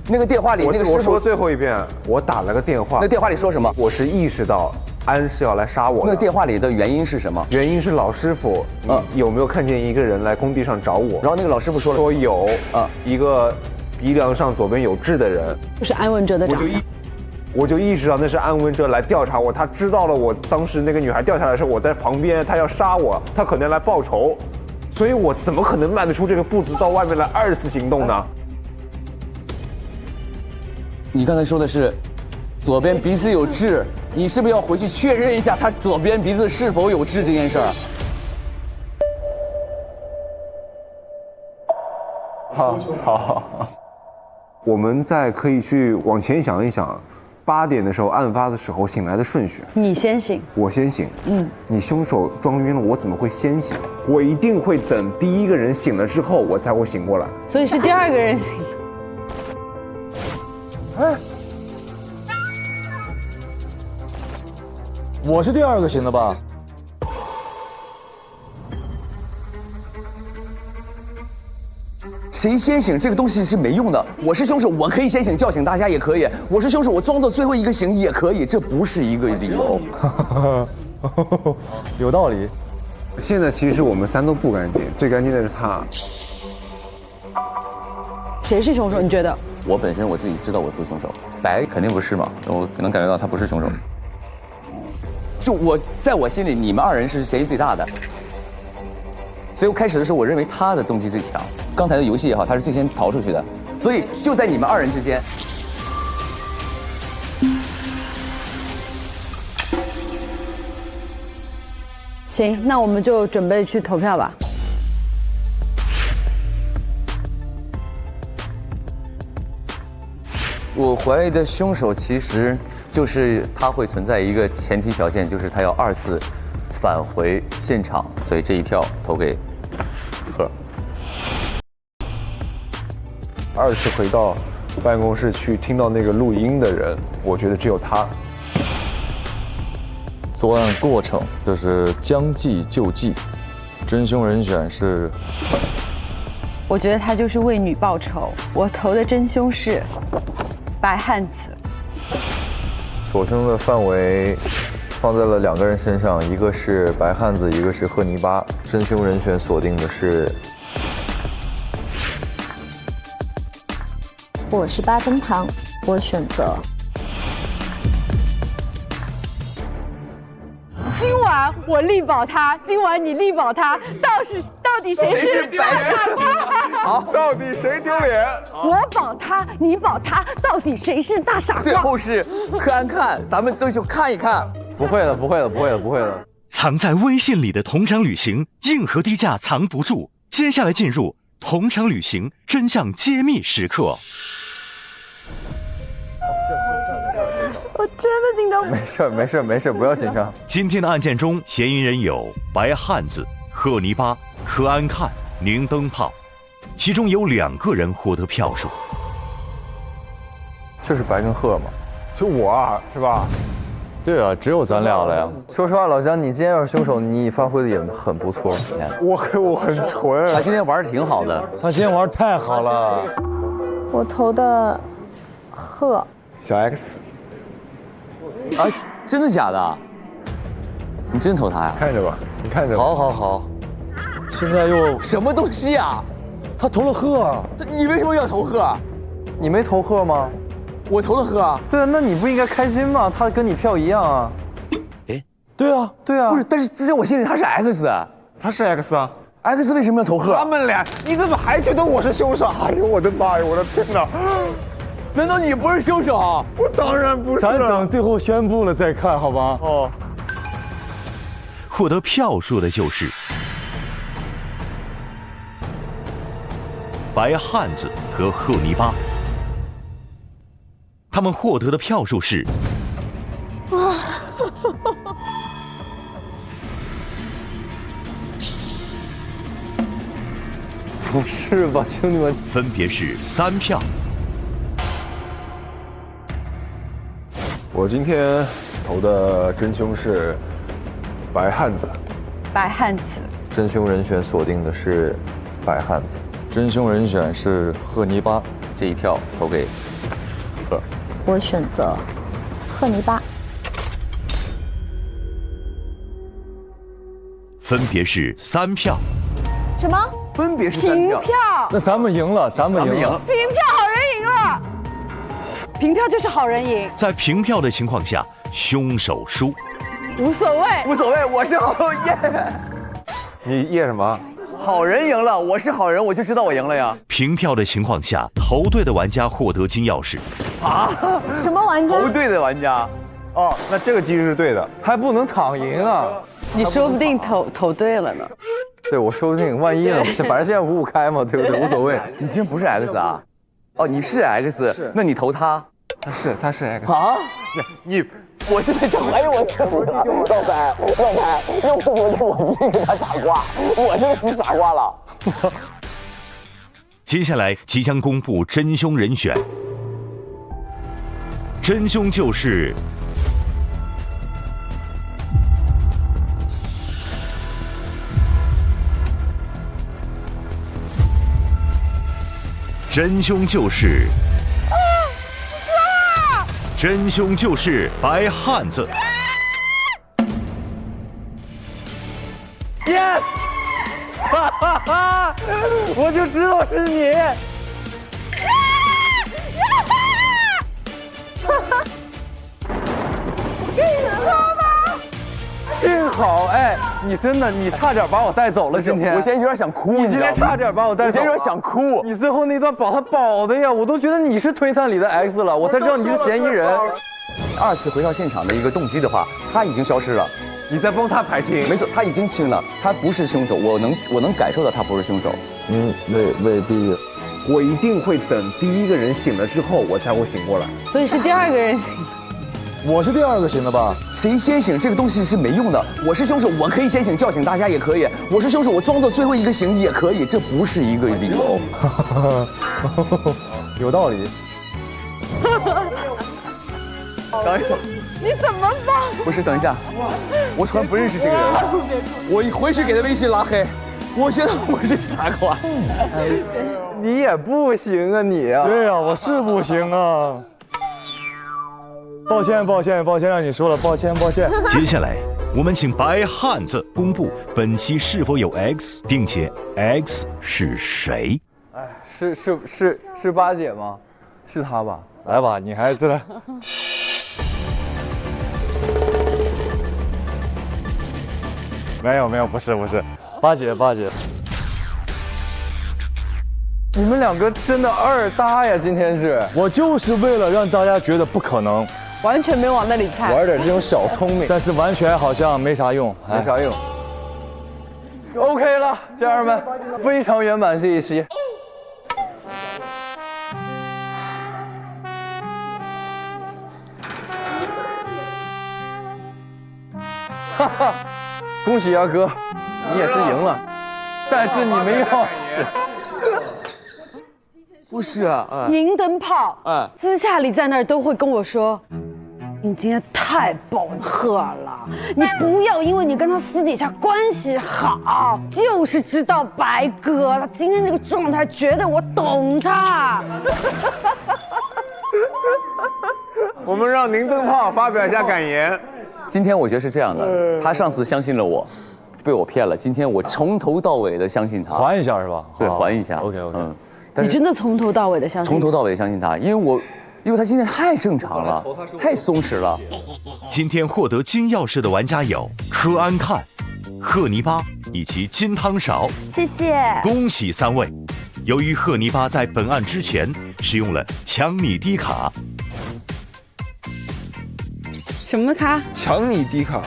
那个电话里那个师傅，我说最后一遍，我打了个电话。那电话里说什么？我是意识到安是要来杀我的。那电话里的原因是什么？原因是老师傅，有没有看见一个人来工地上找我？然后那个老师傅说了，说有一个鼻梁上左边有痣的人，就是安文哲的长相。我就意识到那是安文哲来调查我，他知道了我当时那个女孩掉下来的时候我在旁边，他要杀我，他可能来报仇，所以我怎么可能迈得出这个步子到外面来2次行动呢？你刚才说的是左边鼻子有痣，你是不是要回去确认一下他左边鼻子是否有痣这件事儿？好，我们再可以去往前想一想，8点的时候案发的时候醒来的顺序。你先醒，我先醒。你凶手装晕了，我怎么会先醒？我一定会等第一个人醒了之后，我才会醒过来。所以是第2个人醒。哎，我是第2个醒的吧？谁先醒这个东西是没用的。我是凶手，我可以先醒，叫醒大家也可以。我是凶手，我装作最后一个醒也可以，这不是一个理由。有道理。现在其实我们3都不干净，最干净的是他。谁是凶手？你觉得？我本身我自己知道我不是凶手，白肯定不是嘛，我能感觉到他不是凶手。就在我心里，你们2人是嫌疑最大的。所以我开始的时候，我认为他的动机最强。刚才的游戏也好，他是最先逃出去的，所以就在你们2人之间。行，那我们就准备去投票吧。我怀疑的凶手其实就是他会存在一个前提条件，就是他要2次返回现场，所以这一票投给贺。 2次回到办公室去听到那个录音的人，我觉得只有他。作案过程就是将计就计，真凶人选是。我觉得他就是为女报仇。我投的真凶是白汉子。所凶的范围放在了2个人身上，一个是白汉子，一个是贺泥巴。真凶人选锁定的是。 我是8分糖，我选择。今晚我力保他，今晚你力保他，到底谁是大傻瓜？好，到底谁丢脸？我保他，你保他，到底谁是大傻瓜？最后是看看，咱们都就看一看。不会了，不会了，不会了，不会了。藏在微信里的同场旅行，硬核低价藏不住。接下来进入同场旅行真相揭秘时刻。 我真的紧张。没事，没事，没事，不要紧张。今天的案件中，嫌疑人有白汉子、贺泥巴、柯安看、宁灯泡，其中有2个人获得票数。就是白跟贺嘛，就我啊，是吧？对啊，只有咱俩了呀。说实话，老姜，你今天要是凶手，你发挥的也很不错。我很纯，他今天玩的挺好的，他今天玩太好了。我投的贺。小 X。 啊，真的假的？你真投他呀？看着吧，你看着。好，好，好。现在又什么东西啊？他投了贺啊！你为什么要投贺？你没投贺吗？我投的贺啊。对啊，那你不应该开心吗？他跟你票一样啊。哎，对啊，对啊。不是，但是在我心里他是 X， 他是 X 啊。X 为什么要投贺？他们俩，你怎么还觉得我是凶手？哎呦，我的妈呀，我的天哪！ 难道你不是凶手？我当然不是。咱等最后宣布了再看，好吧？哦。获得票数的就是白汉子和贺泥巴，他们获得的票数是。哇！不是吧，兄弟们？分别是3票。 我今天投的真凶是白汉子。白汉子。真凶人选锁定的是白汉子。真凶人选是贺泥巴，这一票投给贺。我选择贺泥巴。分别是3票。什么？分别是3票。那咱们赢了，咱们赢了。平票，好人赢了。平票就是好人赢。在平票的情况下，凶手输。无所谓，无所谓，我是好耶。你耶什么？好人赢了，我是好人，我就知道我赢了呀。平票的情况下，投对的玩家获得金钥匙。啊？什么玩家？投对的玩家。哦，那这个机制是对的，还不能躺赢啊！你说不定投对了呢。对，我说不定，万一呢？反正现在5-5开嘛，对不对？无所谓。你今天不是 X 啊？哦，你是 X， 那你投他？他是 X 啊？你，我现在就怀疑我老板，要不我这个他傻瓜，我真的是傻瓜了。接下来即将公布真凶人选，真凶就是。真凶就是真凶就是白汉子。耶！哈哈哈！我就知道是你。我跟你说吧。幸好，哎，你真的，你差点把我带走了。今天我现在有点想哭，你今天差点把我带走了。我现在有点想哭。你最后那段把他保的呀，我都觉得你是推探里的 X 了，我才知道你是嫌疑人。2次回到现场的一个动机的话，他已经消失了。你在帮他排清？没错，他已经清了，他不是凶手，我能感受到他不是凶手。未必，我一定会等第一个人醒了之后，我才会醒过来。所以是第2个人醒。我是第2个醒的吧？谁先醒这个东西是没用的。我是凶手，我可以先醒，叫醒大家也可以。我是凶手，我装作最后一个醒也可以，这不是一个理由。有道理。等一下，你怎么办？不是，等一下，我突然不认识这个人了。我回去给他微信拉黑。我觉得我是傻瓜。你也不行啊，你啊。对呀，我是不行啊。抱歉，让你说了，抱歉。接下来，我们请白汉子公布本期是否有 X， 并且 X 是谁？哎，是八姐吗？是她吧？来吧，女孩子来。没有，不是，八姐。你们2个真的2搭呀！今天是我就是为了让大家觉得不可能。完全没往那里猜，玩点这种小聪明，但是完全好像没啥用，没啥用。OK 了，家人们，非常圆满这一期。哈哈，恭喜阿哥，你也是赢了，但是你没钥匙。不是啊，银灯泡，私下里在那儿都会跟我说，你今天太暴贺了，你不要因为你跟他私底下关系好，就是知道白哥他今天这个状态，觉得我懂他。我们让宁灯泡发表一下感言。今天我觉得是这样的，他上次相信了我，被我骗了，今天我从头到尾的相信他，还一下是吧？对，还一下。OK，你真的从头到尾的相信？从头到尾的相信他，因为他今天太正常了，太松弛了。今天获得金钥匙的玩家有柯安看、贺泥巴以及金汤勺，谢谢，恭喜3位。由于贺泥巴在本案之前使用了抢你低卡，什么卡？抢你低卡，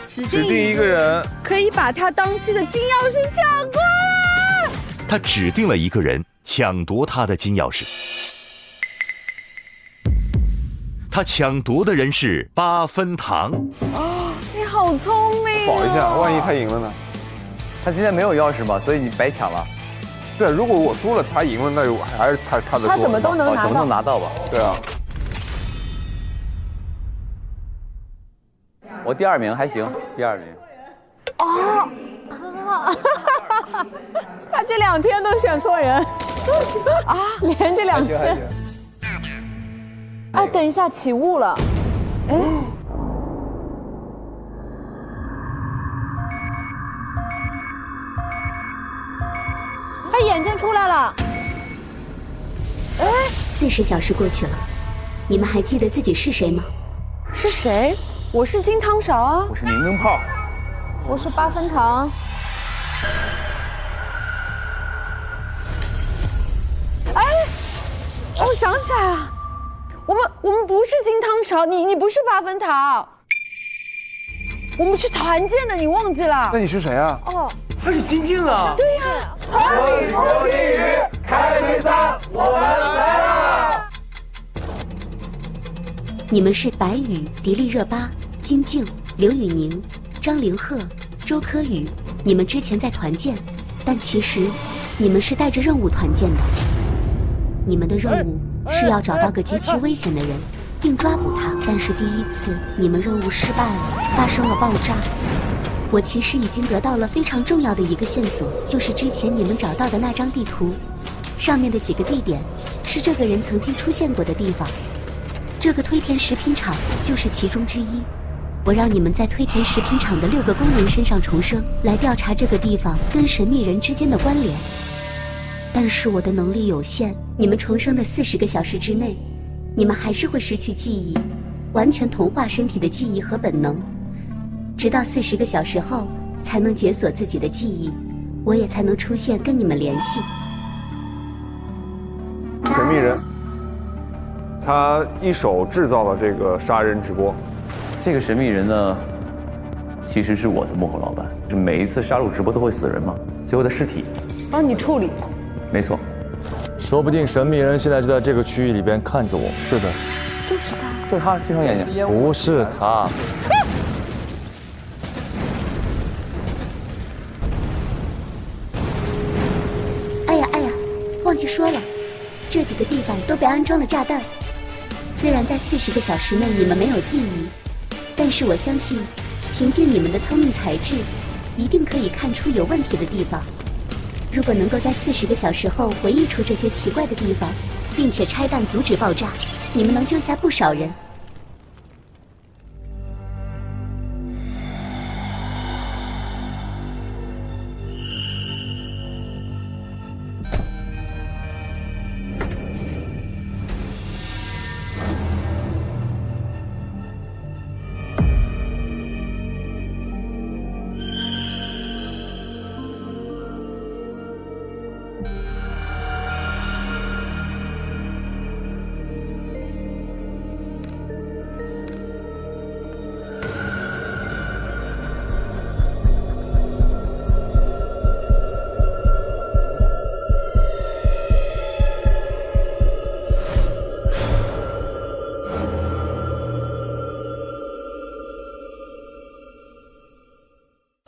指定一个人可以把他当期的金钥匙抢过来。他指定了一个人抢夺他的金钥匙。他抢夺的人是8分糖。你好聪明！保一下，万一他赢了呢？他今天没有钥匙嘛，所以你白抢了。对，如果我输了，他赢了，那还是他的错。他怎么都能拿到？怎么能拿到吧？对啊。我第2名还行，第2名。哦，他这2天都选错人。啊，连着2次。哎，等一下，起雾了。哎。他眼睛出来了。哎，40小时过去了，你们还记得自己是谁吗？是谁？我是金汤勺啊。我是柠檬泡。我是8分糖。哎，我想起来了，我们不是金汤勺，你不是8分糖，我们去团建的，你忘记了？那你是谁啊？哦，他是晶晶啊。对呀。和你同心语，开推3，我们来啦！你们是白宇、迪丽热巴、金靖、刘宇宁、张凌赫、周柯宇。你们之前在团建，但其实你们是带着任务团建的。你们的任务是要找到个极其危险的人，并抓捕他。但是第一次你们任务失败了，发生了爆炸。我其实已经得到了非常重要的一个线索，就是之前你们找到的那张地图，上面的几个地点是这个人曾经出现过的地方。这个推田食品厂就是其中之一。我让你们在推田食品厂的6个工人身上重生，来调查这个地方跟神秘人之间的关联。但是我的能力有限，你们重生的40个小时之内，你们还是会失去记忆，完全同化身体的记忆和本能，直到40个小时后才能解锁自己的记忆，我也才能出现跟你们联系。神秘人，他一手制造了这个杀人直播。这个神秘人呢，其实是我的幕后老板。就每一次杀戮直播都会死人嘛，最后的尸体帮你处理。没错。说不定神秘人现在就在这个区域里边看着我。是的。就是他。就是他，这双眼睛。不是他。哎呀，忘记说了，这几个地方都被安装了炸弹。虽然在40个小时内你们没有记忆，但是我相信，凭借你们的聪明才智，一定可以看出有问题的地方。如果能够在40个小时后回忆出这些奇怪的地方，并且拆弹阻止爆炸，你们能救下不少人。